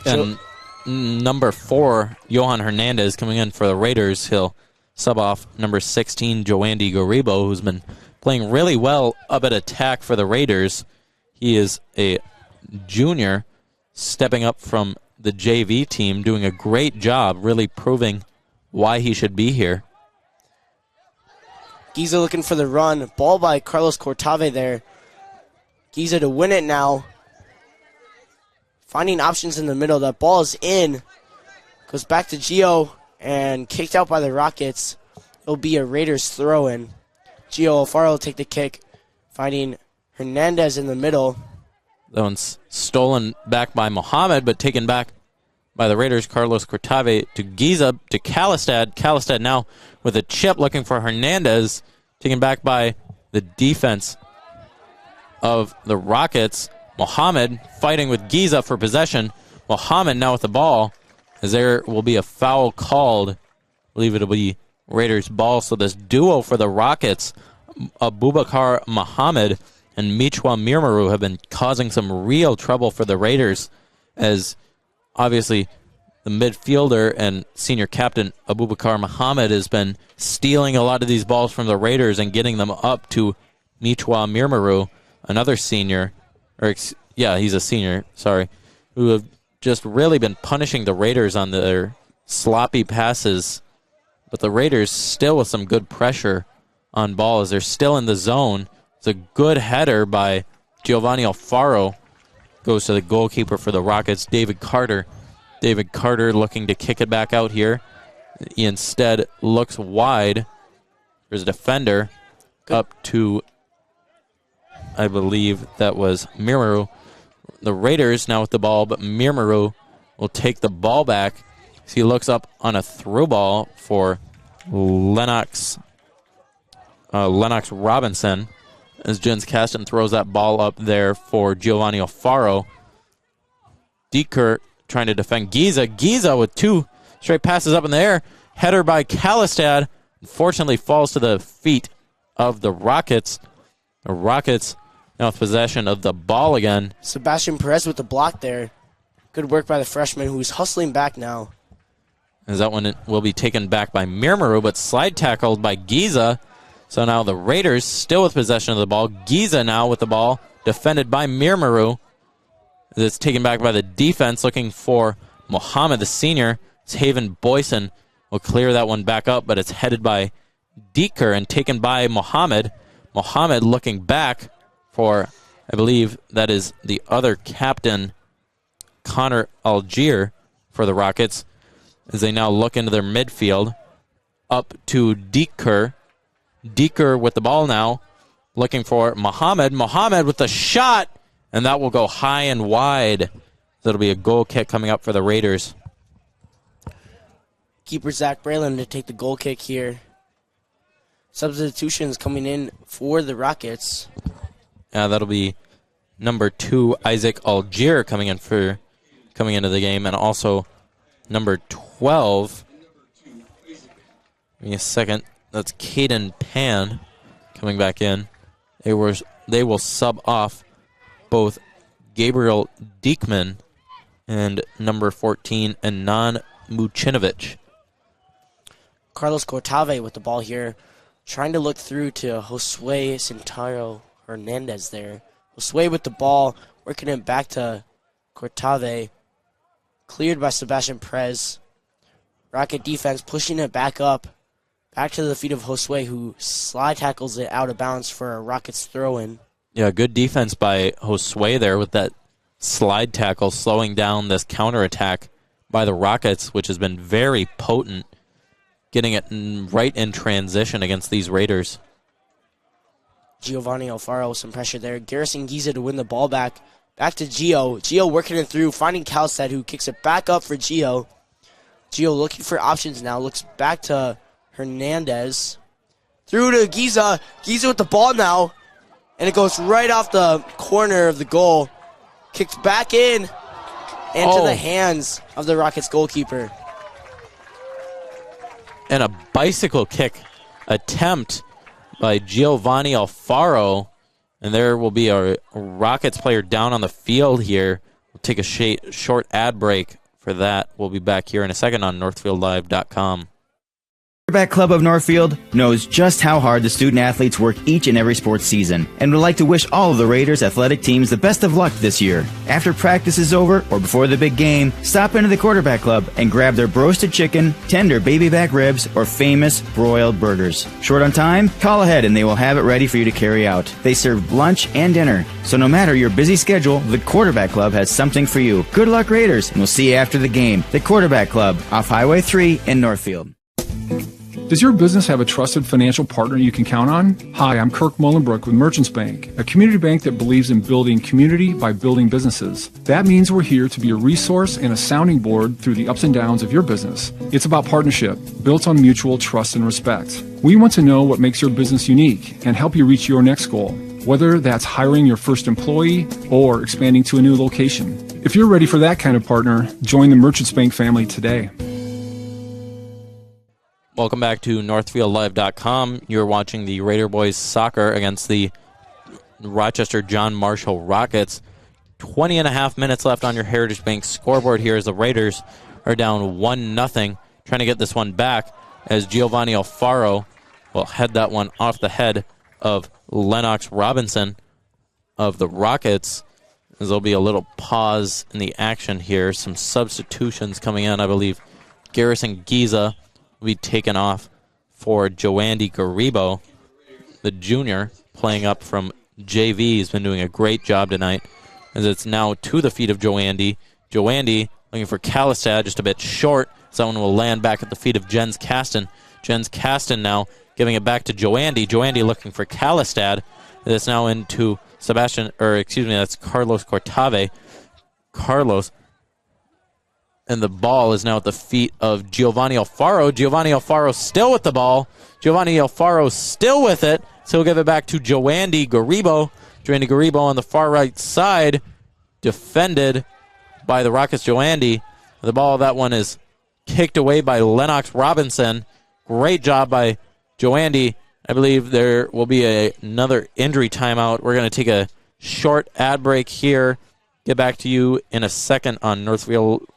And number 4, Johan Hernandez, coming in for the Raiders. He'll sub off number 16, Joandy Garibo, who's been playing really well up at attack for the Raiders. He is a junior, stepping up from the JV team doing a great job, really proving why he should be here. Giza looking for the run. Ball by Carlos Cortave there. Giza to win it now. Finding options in the middle. That ball is in. Goes back to Gio and kicked out by the Rockets. It'll be a Raiders throw-in. Gio Alfaro will take the kick. Finding Hernandez in the middle. That one's stolen back by Mohammed, but taken back by the Raiders. Carlos Cortave to Giza to Kalistad. Kalistad now with a chip looking for Hernandez. Taken back by the defense of the Rockets. Mohammed fighting with Giza for possession. Mohammed now with the ball, as there will be a foul called. I believe it'll be Raiders ball. So this duo for the Rockets, Abubakar Muhammad and Michwa Mirmaru, have been causing some real trouble for the Raiders, as obviously the midfielder and senior captain Abubakar Muhammad has been stealing a lot of these balls from the Raiders and getting them up to Michwa Mirmaru, another senior, he's a senior, who have just really been punishing the Raiders on their sloppy passes. But the Raiders still with some good pressure on ball as they're still in the zone. It's a good header by Giovanni Alfaro. Goes to the goalkeeper for the Rockets, David Carter. David Carter looking to kick it back out here. He instead looks wide. There's a defender up to, I believe that was Mirmaru. The Raiders now with the ball, but Mirmaru will take the ball back. He looks up on a through ball for Lennox Robinson, as Jens Kasten throws that ball up there for Giovanni Alfaro. Deker trying to defend Giza. Giza with two straight passes up in the air. Header by Kalistad. Unfortunately falls to the feet of the Rockets. The Rockets now with possession of the ball again. Sebastian Perez with the block there. Good work by the freshman, who's hustling back now. As that one will be taken back by Mirmaru, but slide tackled by Giza. So now the Raiders still with possession of the ball. Giza now with the ball, defended by Mirmaru. It's taken back by the defense, looking for Mohammed, the senior. It's Haven Boyson will clear that one back up, but it's headed by Deker and taken by Mohammed. Mohammed looking back for, I believe that is the other captain, Connor Algier, for the Rockets, as they now look into their midfield. Up to Deker. Deker with the ball now, looking for Mohammed. Mohammed with the shot, and that will go high and wide. So it'll be a goal kick coming up for the Raiders. Keeper Zach Braylon to take the goal kick here. Substitutions coming in for the Rockets. That'll be number 2, Isaac Algier, coming into the game, and also number 12. Give me a second. That's Caden Pan coming back in. They will sub off both Gabriel Diekman and number 14, Anand Mucinovic. Carlos Cortave with the ball here, trying to look through to Josue Centaro Hernandez there. Josue with the ball, working it back to Cortave. Cleared by Sebastian Perez. Rocket defense pushing it back up. Back to the feet of Josue, who slide tackles it out of bounds for a Rockets throw-in. Yeah, good defense by Josue there with that slide tackle, slowing down this counterattack by the Rockets, which has been very potent, getting it right in transition against these Raiders. Giovanni Alfaro with some pressure there. Garrison Giza to win the ball back. Back to Gio. Gio working it through, finding Kalstad, who kicks it back up for Gio. Gio looking for options now. Looks back to Hernandez. Through to Giza. Giza with the ball now. And it goes right off the corner of the goal. Kicked back in. And to the hands of the Rockets goalkeeper. And a bicycle kick attempt by Giovanni Alfaro. And there will be a Rockets player down on the field here. We'll take a short ad break for that. We'll be back here in a second on NorthfieldLive.com. Quarterback Club of Northfield knows just how hard the student athletes work each and every sports season and would like to wish all of the Raiders athletic teams the best of luck this year. After practice is over or before the big game, stop into the Quarterback Club and grab their roasted chicken, tender baby back ribs, or famous broiled burgers. Short on time? Call ahead and they will have it ready for you to carry out. They serve lunch and dinner, so no matter your busy schedule, the Quarterback Club has something for you. Good luck, Raiders, and we'll see you after the game. The Quarterback Club, off Highway 3 in Northfield. Does your business have a trusted financial partner you can count on? Hi, I'm Kirk Mullenbrook with Merchants Bank, a community bank that believes in building community by building businesses. That means we're here to be a resource and a sounding board through the ups and downs of your business. It's about partnership, built on mutual trust and respect. We want to know what makes your business unique and help you reach your next goal, whether that's hiring your first employee or expanding to a new location. If you're ready for that kind of partner, join the Merchants Bank family today. Welcome back to NorthfieldLive.com. You're watching the Raider boys soccer against the Rochester John Marshall Rockets. 20 and a half minutes left on your Heritage Bank scoreboard here as the Raiders are down 1-0, trying to get this one back as Giovanni Alfaro will head that one off the head of Lennox Robinson of the Rockets. As there'll be a little pause in the action here. Some substitutions coming in, I believe. Garrison Giza be taken off for Joandy Garibo, the junior, playing up from JV. He's been doing a great job tonight as it's now to the feet of Joandy. Joandy looking for Calistad, just a bit short. Someone will land back at the feet of Jens Kasten. Jens Kasten now giving it back to Joandy. Joandy looking for Calistad. It's now into that's Carlos Cortave. Carlos. And the ball is now at the feet of Giovanni Alfaro. Giovanni Alfaro still with the ball. Giovanni Alfaro still with it. So he'll give it back to Joandy Garibo. Joandy Garibo on the far right side. Defended by the Rockets Joandy. The ball, that one is kicked away by Lennox Robinson. Great job by Joandy. I believe there will be another injury timeout. We're going to take a short ad break here. Get back to you in a second on NorthfieldLive.com.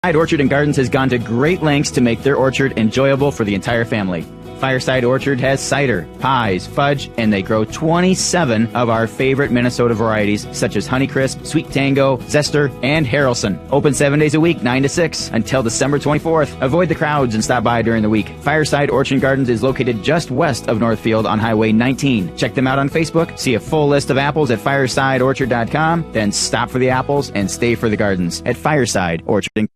Orchard and Gardens has gone to great lengths to make their orchard enjoyable for the entire family. Fireside Orchard has cider, pies, fudge, and they grow 27 of our favorite Minnesota varieties, such as Honeycrisp, Sweet Tango, Zester, and Harrelson. Open 7 days a week, 9 to 6, until December 24th. Avoid the crowds and stop by during the week. Fireside Orchard and Gardens is located just west of Northfield on Highway 19. Check them out on Facebook, see a full list of apples at firesideorchard.com, then stop for the apples and stay for the gardens at Fireside Orchard and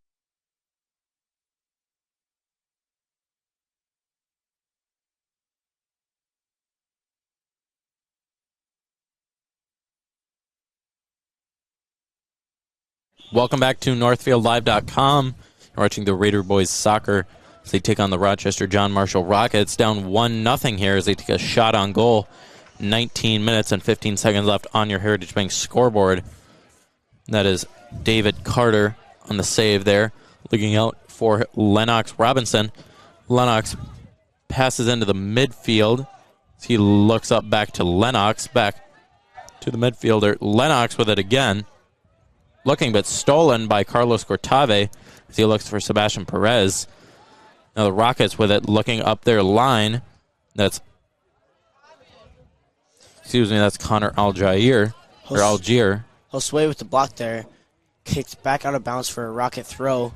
Welcome back to NorthfieldLive.com. You're watching the Raider boys soccer as they take on the Rochester John Marshall Rockets. Down 1-0 here as they take a shot on goal. 19 minutes and 15 seconds left on your Heritage Bank scoreboard. That is David Carter on the save there. Looking out for Lennox Robinson. Lennox passes into the midfield. He looks up back to Lennox. Back to the midfielder. Lennox with it again. Looking, but stolen by Carlos Cortave as he looks for Sebastian Perez. Now the Rockets with it, looking up their line. That's Connor Algier. Josue with the block there. Kicked back out of bounds for a Rocket throw.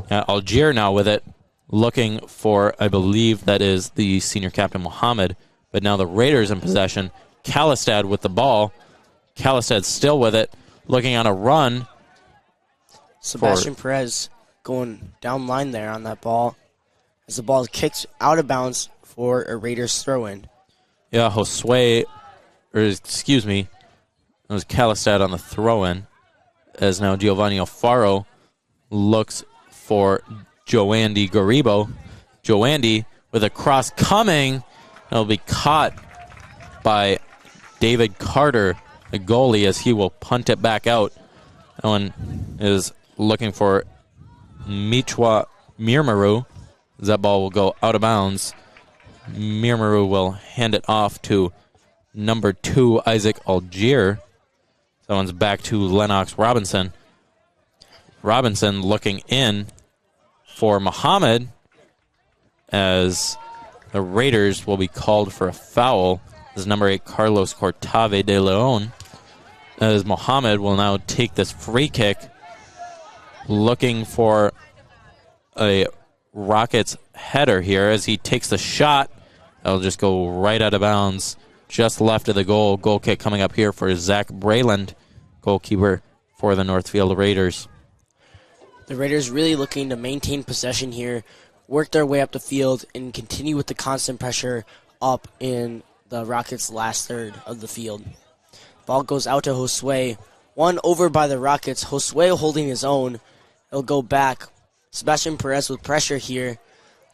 Algier now with it, looking for, I believe that is the senior captain, Mohammed. But now the Raiders in possession. Calistad with the ball. Calistad still with it. Looking on a run. Sebastian Perez going down line there on that ball as the ball is kicked out of bounds for a Raiders throw-in. Yeah, it was Calistad on the throw-in as now Giovanni Alfaro looks for Joandy Garibo. Joandy with a cross coming. It'll be caught by David Carter, the goalie, as he will punt it back out. That one is looking for Michwa Mirmaru. That ball will go out of bounds. Mirmaru will hand it off to number 2, Isaac Algier. That one's back to Lennox Robinson. Robinson looking in for Muhammad. as the Raiders will be called for a foul. This is number 8, Carlos Cortave de Leon, as Mohammed will now take this free kick, looking for a Rockets header here as he takes the shot. That'll just go right out of bounds, just left of the goal. Goal kick coming up here for Zach Brayland, goalkeeper for the Northfield Raiders. The Raiders really looking to maintain possession here, work their way up the field, and continue with the constant pressure up in the Rockets' last third of the field. Ball goes out to Josue. One over by the Rockets. Josue holding his own. It'll go back. Sebastian Perez with pressure here,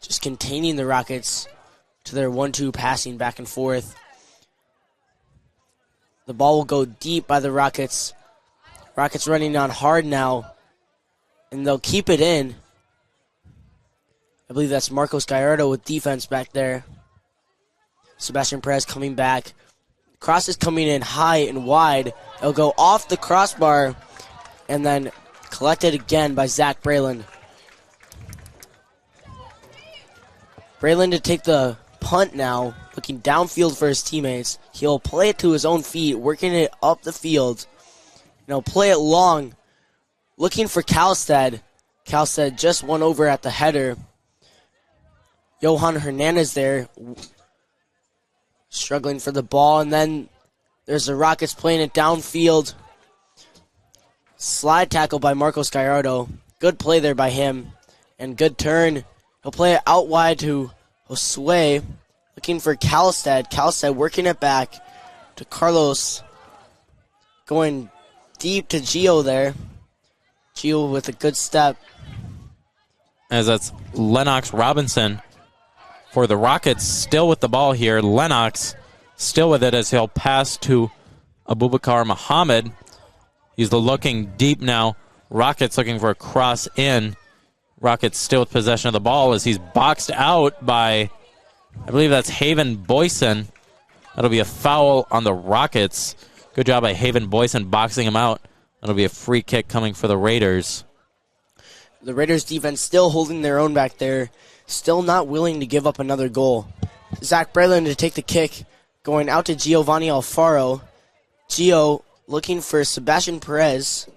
just containing the Rockets to their 1-2 passing back and forth. The ball will go deep by the Rockets. Rockets running on hard now, and they'll keep it in. I believe that's Marcos Gallardo with defense back there. Sebastian Perez coming back. Cross is coming in high and wide. It'll go off the crossbar and then collected again by Zach Brayland. Brayland to take the punt now, looking downfield for his teammates. He'll play it to his own feet, working it up the field. And he'll play it long, looking for Kalstead. Kalstead just won over at the header. Johan Hernandez there, struggling for the ball. And then there's the Rockets playing it downfield. Slide tackle by Marcos Gallardo. Good play there by him. And good turn. He'll play it out wide to Josue, looking for Kalstead. Kalstead working it back to Carlos. Going deep to Gio there. Gio with a good step. As that's Lennox Robinson for the Rockets, still with the ball here. Lennox still with it as he'll pass to Abubakar Muhammad. He's looking deep now. Rockets looking for a cross in. Rockets still with possession of the ball as he's boxed out by, I believe that's Haven Boyson. That'll be a foul on the Rockets. Good job by Haven Boyson boxing him out. That'll be a free kick coming for the Raiders. The Raiders defense still holding their own back there, still not willing to give up another goal. Zach Brayland to take the kick, going out to Giovanni Alfaro. Gio looking for Sebastian Perez.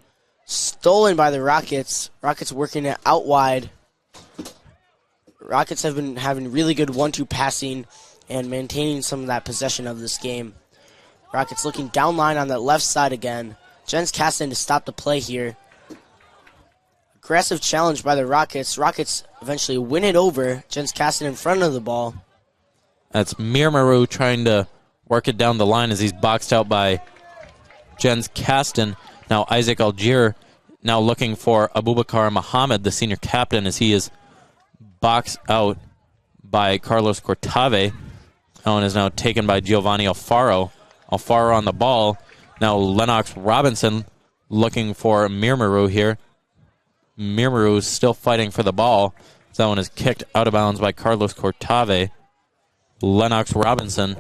Stolen by the Rockets. Rockets working it out wide. Rockets have been having really good 1-2 passing and maintaining some of that possession of this game. Rockets looking down line on that left side again. Jens Kasten to stop the play here. Aggressive challenge by the Rockets. Rockets eventually win it over. Jens Kasten in front of the ball. That's Mirmaru trying to work it down the line as he's boxed out by Jens Kasten. Now Isaac Algier now looking for Abubakar Muhammad, the senior captain, as he is boxed out by Carlos Cortave. And is now taken by Giovanni Alfaro. Alfaro on the ball. Now Lennox Robinson looking for Mirmaru here. Mirmaru is still fighting for the ball. That one is kicked out of bounds by Carlos Cortave. Lennox Robinson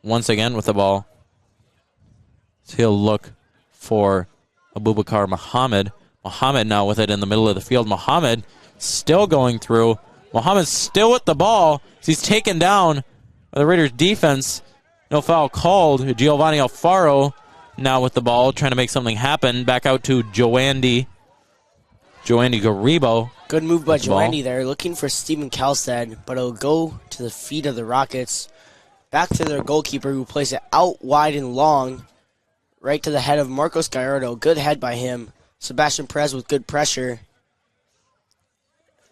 once again with the ball. So he'll look for Abubakar Muhammad. Muhammad now with it in the middle of the field. Muhammad still going through. Muhammad still with the ball. He's taken down by the Raiders defense. No foul called. Giovanni Alfaro now with the ball, trying to make something happen. Back out to Joandy Garibo. Good move by Joandy there, looking for Steven Kalstead, but it'll go to the feet of the Rockets. Back to their goalkeeper, who plays it out wide and long, right to the head of Marcos Gallardo. Good head by him. Sebastian Perez with good pressure.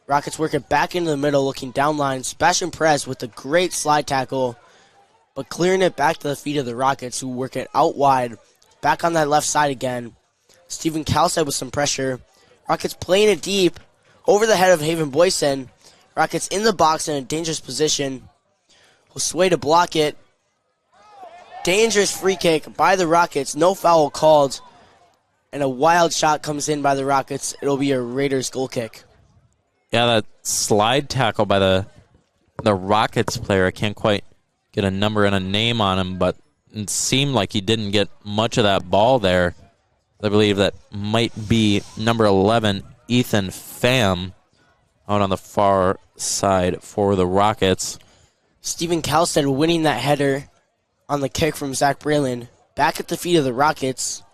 Rockets work it back into the middle, looking down line. Sebastian Perez with a great slide tackle, but clearing it back to the feet of the Rockets, who work it out wide. Back on that left side again. Steven Kalstead with some pressure. Rockets playing it deep over the head of Haven Boyson. Rockets in the box in a dangerous position. Josue to block it. Dangerous free kick by the Rockets. No foul called. And a wild shot comes in by the Rockets. It'll be a Raiders goal kick. Yeah, that slide tackle by the Rockets player. I can't quite get a number and a name on him, but it seemed like he didn't get much of that ball there. I believe that might be number 11, Ethan Pham, out on the far side for the Rockets. Steven Kalstead winning that header on the kick from Zach Braylon. Back at the feet of the Rockets.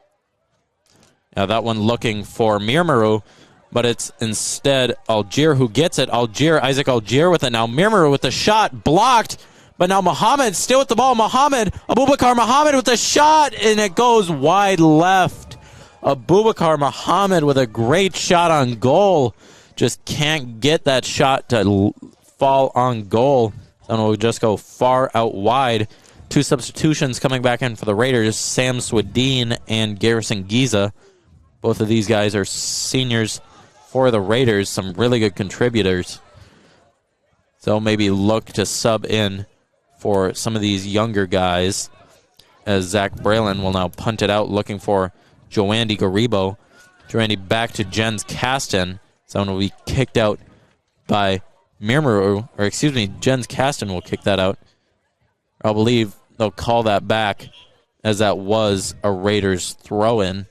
Now that one looking for Mirmaru, but it's instead Algier who gets it. Isaac Algier with it now. Mirmaru with the shot, blocked, but now Muhammad still with the ball. Abubakar Muhammad with the shot, and it goes wide left. Abubakar Muhammad with a great shot on goal. Just can't get that shot to fall on goal. And will just go far out wide. Two substitutions coming back in for the Raiders, Sam Swedin and Garrison Giza. Both of these guys are seniors for the Raiders, some really good contributors. So maybe look to sub in for some of these younger guys as Zach Braylon will now punt it out looking for Joandy Garibo. Joandy back to Jens Kasten. Someone will be kicked out by Jens Kasten will kick that out. I believe they'll call that back as that was a Raiders throw-in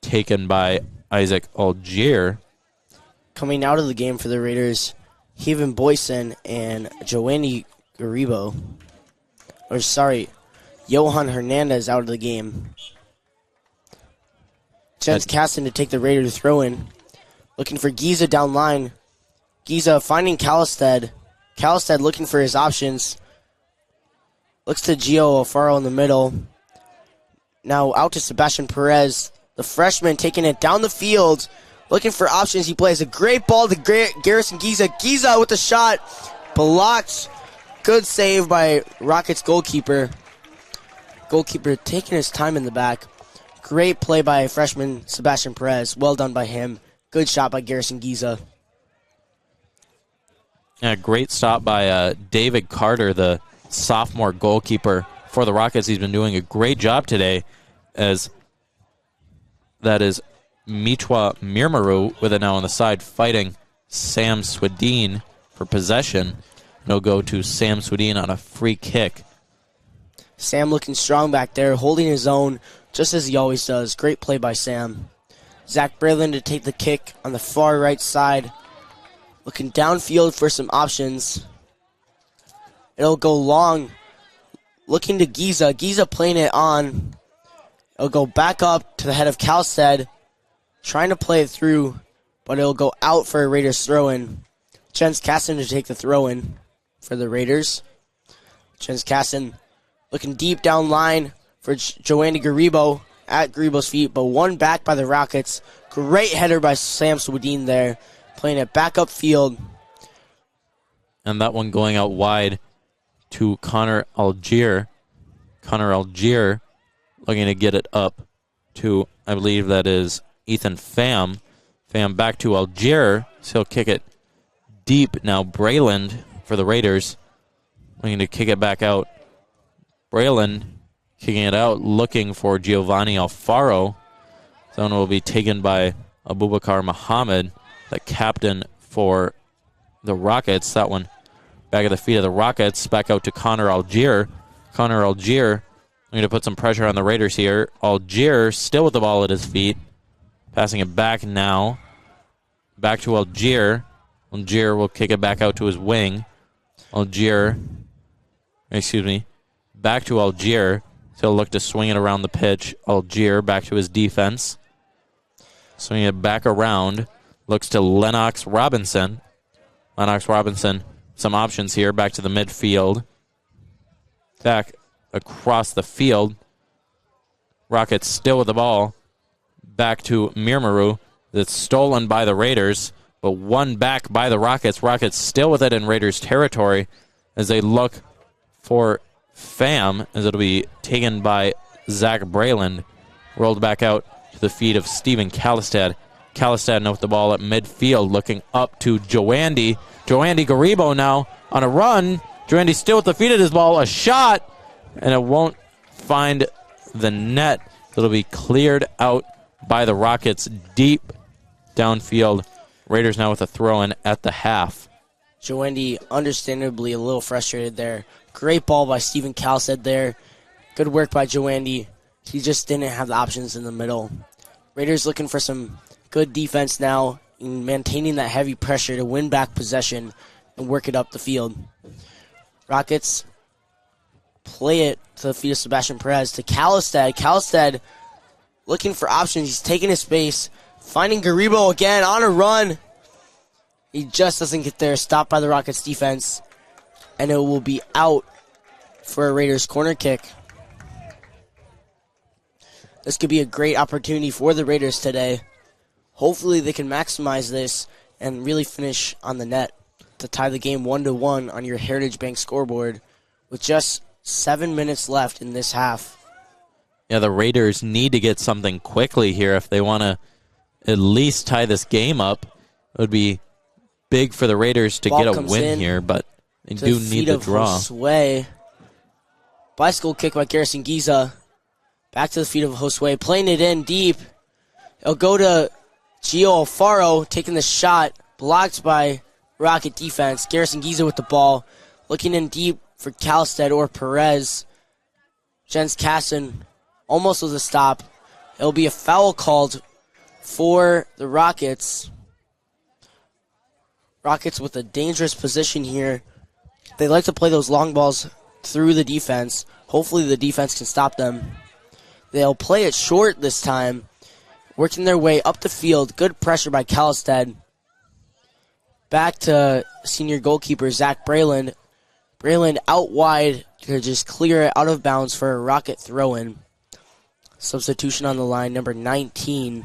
taken by Isaac Algier. Coming out of the game for the Raiders, Heaven Boyson and Joanny Garibo. Johan Hernandez out of the game. Jens Kasten to take the Raiders throw-in. Looking for Giza down line. Giza finding Kalstead. Kalstead looking for his options. Looks to Gio Alfaro in the middle. Now out to Sebastian Perez. The freshman taking it down the field. Looking for options. He plays a great ball to Garrison Giza. Giza with the shot. Blocked. Good save by Rockets goalkeeper. Goalkeeper taking his time in the back. Great play by freshman Sebastian Perez. Well done by him. Good shot by Garrison Giza. Yeah, great stop by David Carter, the sophomore goalkeeper for the Rockets. He's been doing a great job today, as that is Mitwa Mirmaru with it now on the side, fighting Sam Swedin for possession. And he'll go to Sam Swedin on a free kick. Sam looking strong back there, holding his own, just as he always does. Great play by Sam. Zach Braylon to take the kick on the far right side. Looking downfield for some options. It'll go long. Looking to Giza. Giza playing it on. It'll go back up to the head of Kalstead. Trying to play it through, but it'll go out for a Raiders throw-in. Jens Kasten to take the throw-in for the Raiders. Jens Kasten looking deep down line for Joanny Garibo at Garibo's feet, but one back by the Rockets. Great header by Sam Swedin there. Playing it back upfield. And that one going out wide to Connor Algier. Connor Algier looking to get it up to, I believe that is Ethan Pham. Pham back to Algier. So he'll kick it deep now. Brayland for the Raiders. Looking to kick it back out. Brayland kicking it out, looking for Giovanni Alfaro. That one will be taken by Abubakar Muhammad, the captain for the Rockets. That one back at the feet of the Rockets. Back out to Connor Algier. Connor Algier going to put some pressure on the Raiders here. Algier still with the ball at his feet. Passing it back now. Back to Algier. Algier will kick it back out to his wing. Back to Algier. So he'll look to swing it around the pitch. Algier back to his defense. Swinging it back around. Looks to Lennox Robinson. Lennox Robinson, some options here. Back to the midfield. Back across the field. Rockets still with the ball. Back to Mirmaru. That's stolen by the Raiders, but one back by the Rockets. Rockets still with it in Raiders territory as they look for Pham, as it'll be taken by Zach Braylon. Rolled back out to the feet of Steven Kalstead. Kalstead now with the ball at midfield, looking up to Joandy. Joandy Garibo now on a run. Joandy still with the feet of his ball. A shot, and it won't find the net. It'll be cleared out by the Rockets deep downfield. Raiders now with a throw-in at the half. Joandy understandably a little frustrated there. Great ball by Steven Kalstead there. Good work by Joandy. He just didn't have the options in the middle. Raiders looking for some good defense now, in maintaining that heavy pressure to win back possession. and work it up the field. Rockets play it to the feet of Sebastian Perez to Kalistad. Kalistad looking for options. He's taking his space, finding Garibo again on a run. He just doesn't get there. Stopped by the Rockets defense, and it will be out for a Raiders corner kick. This could be a great opportunity for the Raiders today. Hopefully they can maximize this and really finish on the net to tie the game 1-1 on your Heritage Bank scoreboard with just 7 minutes left in this half. Yeah, the Raiders need to get something quickly here if they want to at least tie this game up. It would be big for the Raiders to get a win here, but they do need the draw. Josue. Bicycle kick by Garrison Giza. Back to the feet of Josue, playing it in deep. It'll go to Gio Alfaro, taking the shot, blocked by Rocket defense. Garrison Giza with the ball, looking in deep for Kalistad or Perez. Jens Casson almost with a stop. It'll be a foul called for the Rockets. Rockets with a dangerous position here. They like to play those long balls through the defense. Hopefully the defense can stop them. They'll play it short this time, working their way up the field. Good pressure by Kalistad. Back to senior goalkeeper Zach Brayland. Brayland out wide to just clear it out of bounds for a Rocket throw-in. Substitution on the line, number 19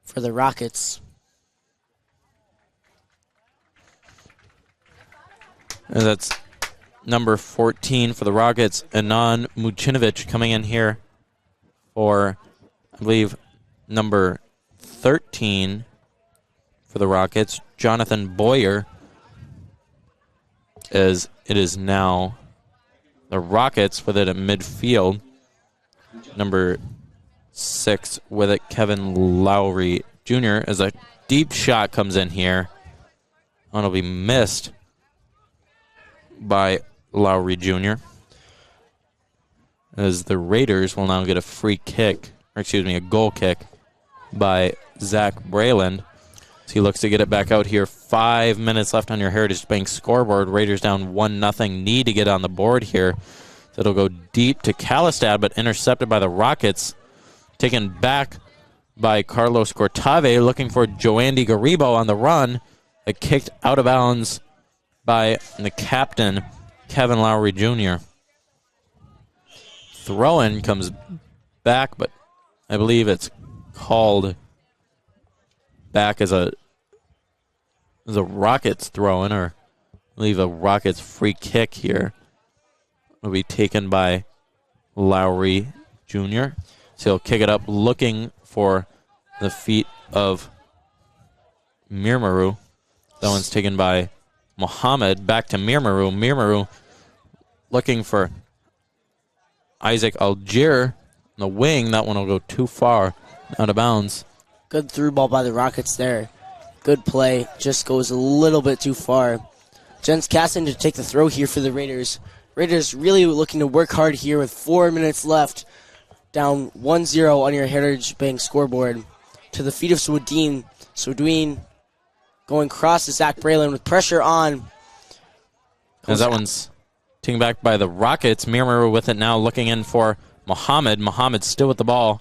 for the Rockets. And that's number 14 for the Rockets, Anon Mucinovic, coming in here for, I believe, number 13 for the Rockets, Jonathan Boyer, as it is now the Rockets with it at midfield. Number 6 with it, Kevin Lowry Jr., as a deep shot comes in here. And it'll be missed by Lowry Jr., as the Raiders will now get a free kick, or excuse me, a goal kick by Zach Brayland. So he looks to get it back out here. 5 minutes left on your Heritage Bank scoreboard. Raiders down 1-0. Need to get on the board here. So it'll go deep to Kalistad, but intercepted by the Rockets. Taken back by Carlos Cortave, looking for Joandy Garibo on the run. It kicked out of bounds by the captain, Kevin Lowry Jr. Throw-in comes back, but I believe it's called back as a Rockets throw-in, or I believe a Rockets free kick here will be taken by Lowry Jr. So he'll kick it up, looking for the feet of Mirmaru. That one's taken by Mohammed. Back to Mirmaru. Mirmaru looking for Isaac Algier on the wing. That one will go too far, out of bounds. Good through ball by the Rockets there. Good play. Just goes a little bit too far. Jens Casson to take the throw here for the Raiders. Raiders really looking to work hard here with 4 minutes left. Down 1-0 on your Heritage Bank scoreboard. To the feet of Swedin. Swedin going cross to Zach Brayland with pressure on. As that one's taken back by the Rockets. Mirmaru with it now, looking in for Mohammed. Mohammed still with the ball.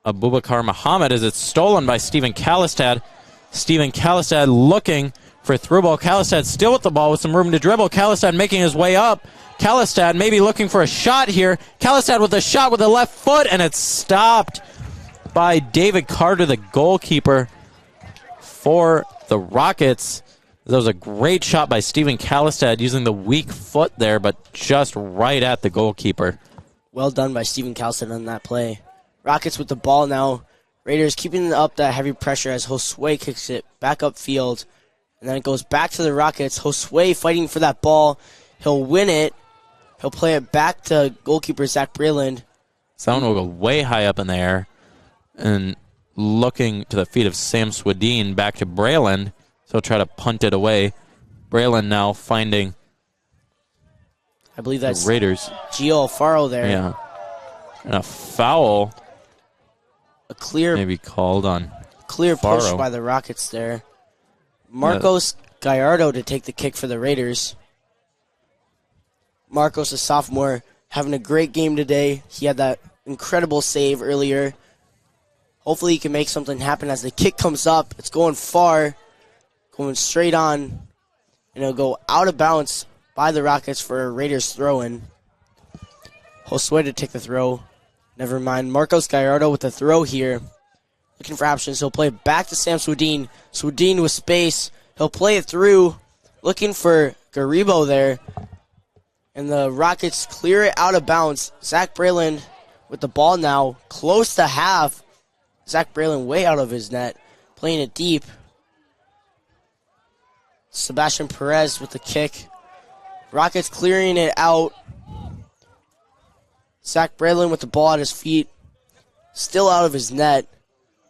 Abubakar Mohammed, as it's stolen by Stephen Kalistad. Stephen Kalistad looking for through ball. Kalistad still with the ball with some room to dribble. Kalistad making his way up. Kalistad maybe looking for a shot here. Kalistad with a shot with the left foot, and it's stopped by David Carter, the goalkeeper for the Rockets. That was a great shot by Stephen Kalistad using the weak foot there, but just right at the goalkeeper. Well done by Stephen Kalistad on that play. Rockets with the ball now. Raiders keeping up that heavy pressure as Josue kicks it back upfield. And then it goes back to the Rockets. Josue fighting for that ball. He'll win it. He'll play it back to goalkeeper Zach Brayland. Someone will go way high up in the air. And looking to the feet of Sam Swedin, back to Brayland. So he'll try to punt it away. Brayland now finding, I believe that's the Raiders. Gio Alfaro there. Yeah. And a foul. A clear, maybe called on clear Faro. push by the Rockets there. Marcos Gallardo to take the kick for the Raiders. Marcos, a sophomore, having a great game today. He had that incredible save earlier. Hopefully he can make something happen as the kick comes up. It's going far, going straight on, and it'll go out of bounds by the Rockets for a Raiders throw-in. Josue to take the throw. Never mind. Marcos Gallardo with the throw here. Looking for options. He'll play it back to Sam Swedin. Swedin with space. He'll play it through. Looking for Garibo there. And the Rockets clear it out of bounds. Zach Braylon with the ball now. Close to half. Zach Braylon way out of his net. Playing it deep. Sebastian Perez with the kick. Rockets clearing it out. Zach Braylon with the ball at his feet. Still out of his net.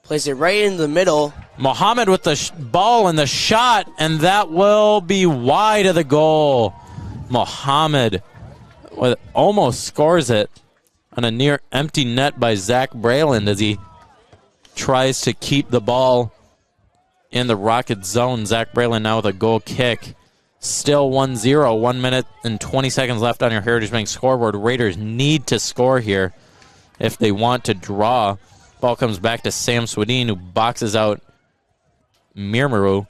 Plays it right in the middle. Mohammed with the ball and the shot, and that will be wide of the goal. Mohammed almost scores it on a near empty net by Zach Braylon as he tries to keep the ball in the Rocket zone. Zach Braylon now with a goal kick. Still 1-0, 1 minute and 20 seconds left on your Heritage Bank scoreboard. Raiders need to score here if they want to draw. Ball comes back to Sam Swedin, who boxes out Mirmaru.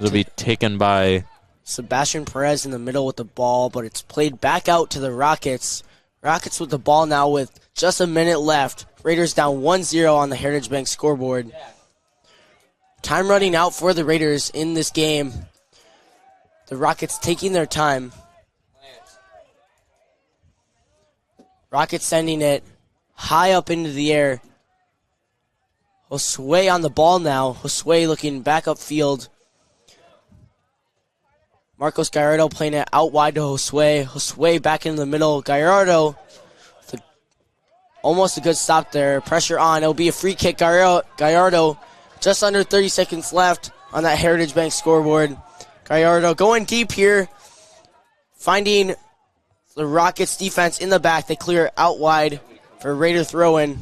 Will be taken by Sebastian Perez in the middle with the ball, but it's played back out to the Rockets. Rockets with the ball now with just a minute left. Raiders down 1-0 on the Heritage Bank scoreboard. Time running out for the Raiders in this game. The Rockets taking their time. Rockets sending it high up into the air. Josue on the ball now. Josue looking back upfield. Marcos Gallardo playing it out wide to Josue. Josue back in the middle. Gallardo, almost a good stop there. Pressure on. It'll be a free kick. Gallardo, just under 30 seconds left on that Heritage Bank scoreboard. Gallardo going deep here. Finding the Rockets defense in the back. They clear out wide for a Raider throw-in.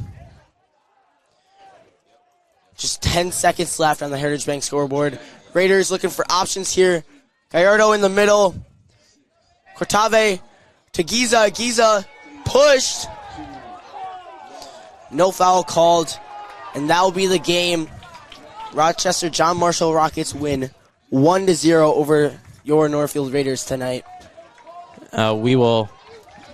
Just 10 seconds left on the Heritage Bank scoreboard. Raiders looking for options here. Gallardo in the middle. Cortave to Giza. Giza pushed. No foul called. And that will be the game. Rochester John Marshall Rockets win 1-0 over your Northfield Raiders tonight. We will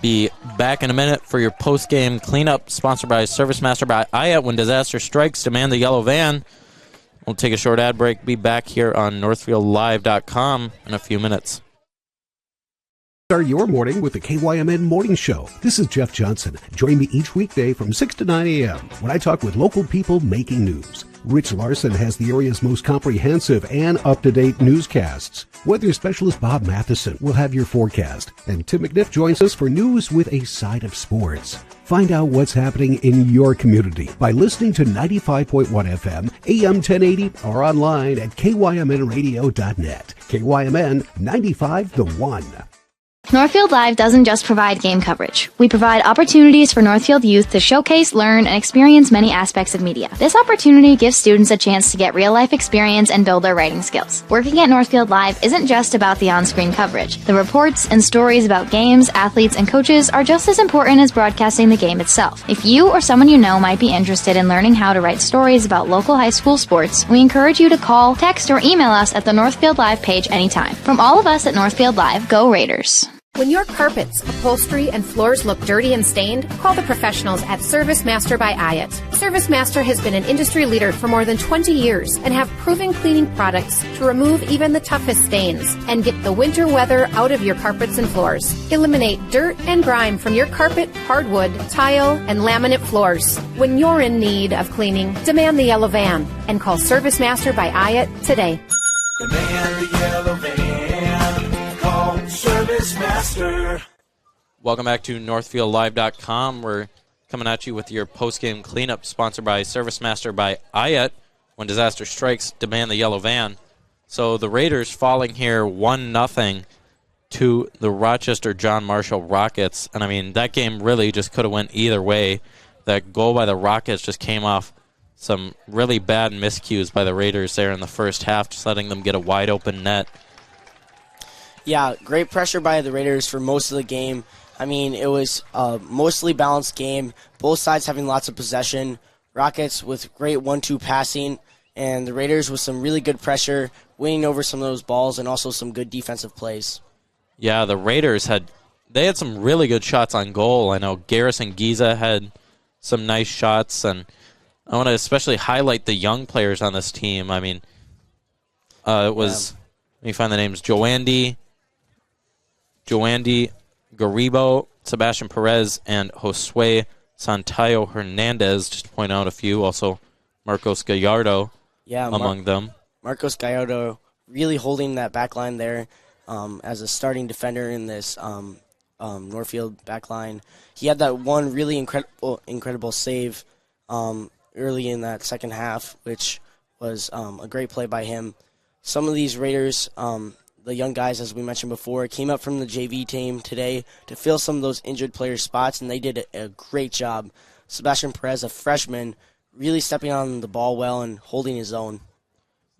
be back in a minute for your post-game cleanup, sponsored by ServiceMaster by IAT. When disaster strikes, demand the yellow van. We'll take a short ad break. Be back here on NorthfieldLive.com in a few minutes. Start your morning with the KYMN Morning Show. This is Jeff Johnson. Join me each weekday from 6 to 9 a.m. when I talk with local people making news. Rich Larson has the area's most comprehensive and up-to-date newscasts. Weather specialist Bob Matheson will have your forecast, and Tim McNiff joins us for news with a side of sports. Find out what's happening in your community by listening to 95.1 FM, AM 1080, or online at kymnradio.net. KYMN 95 The One. Northfield Live doesn't just provide game coverage. We provide opportunities for Northfield youth to showcase, learn, and experience many aspects of media. This opportunity gives students a chance to get real-life experience and build their writing skills. Working at Northfield Live isn't just about the on-screen coverage. The reports and stories about games, athletes, and coaches are just as important as broadcasting the game itself. If you or someone you know might be interested in learning how to write stories about local high school sports, we encourage you to call, text, or email us at the Northfield Live page anytime. From all of us at Northfield Live, go Raiders! When your carpets, upholstery, and floors look dirty and stained, call the professionals at ServiceMaster by IAT. ServiceMaster has been an industry leader for more than 20 years and have proven cleaning products to remove even the toughest stains and get the winter weather out of your carpets and floors. Eliminate dirt and grime from your carpet, hardwood, tile, and laminate floors. When you're in need of cleaning, demand the yellow van and call ServiceMaster by IAT today. Demand the yellow van. Call ServiceMaster. Welcome back to NorthfieldLive.com. We're coming at you with your post-game cleanup, sponsored by ServiceMaster by IAT. When disaster strikes, demand the yellow van. So the Raiders falling here 1-0 to the Rochester John Marshall Rockets. And, I mean, that game really just could have went either way. That goal by the Rockets just came off some really bad miscues by the Raiders there in the first half, just letting them get a wide-open net Yeah, great pressure by the Raiders for most of the game. I mean, it was a mostly balanced game, both sides having lots of possession. Rockets with great 1-2 passing, and the Raiders with some really good pressure, winning over some of those balls, and also some good defensive plays. Yeah, the Raiders had some really good shots on goal. I know Garrison Giza had some nice shots, and I want to especially highlight the young players on this team. I mean, it was, let me find the names, Joandy, Garibo, Sebastian Perez, and Josue Santayo Hernandez, just to point out a few. Also, Marcos Gallardo among them. Marcos Gallardo really holding that back line there as a starting defender in this Northfield back line. He had that one really incredible save early in that second half, which was a great play by him. Some of these Raiders, the young guys, as we mentioned before, came up from the JV team today to fill some of those injured players' spots, and they did a great job. Sebastian Perez, a freshman, really stepping on the ball well and holding his own.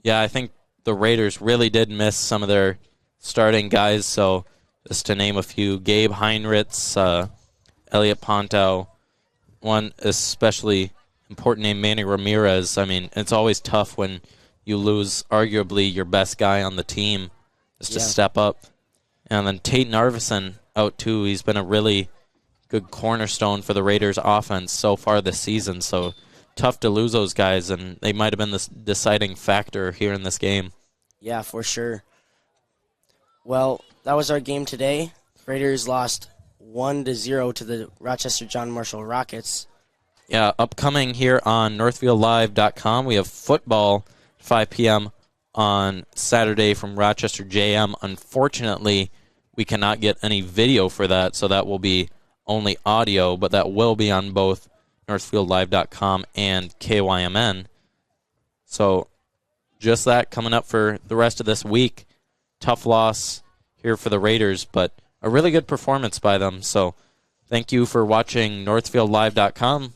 Yeah, I think the Raiders really did miss some of their starting guys, so just to name a few, Gabe Heinrichs, Elliot Ponto, one especially important name, Manny Ramirez. I mean, it's always tough when you lose arguably your best guy on the team just to step up. And then Tate Narvison out too. He's been a really good cornerstone for the Raiders offense so far this season, so tough to lose those guys, and they might have been the deciding factor here in this game. Yeah, for sure. Well, that was our game today. Raiders lost 1-0 to the Rochester John Marshall Rockets. Yeah, upcoming here on NorthfieldLive.com, we have football 5 p.m. on Saturday from Rochester JM. Unfortunately, we cannot get any video for that, so that will be only audio, but that will be on both NorthfieldLive.com and KYMN. So just that coming up for the rest of this week. Tough loss here for the Raiders, but a really good performance by them. So thank you for watching NorthfieldLive.com.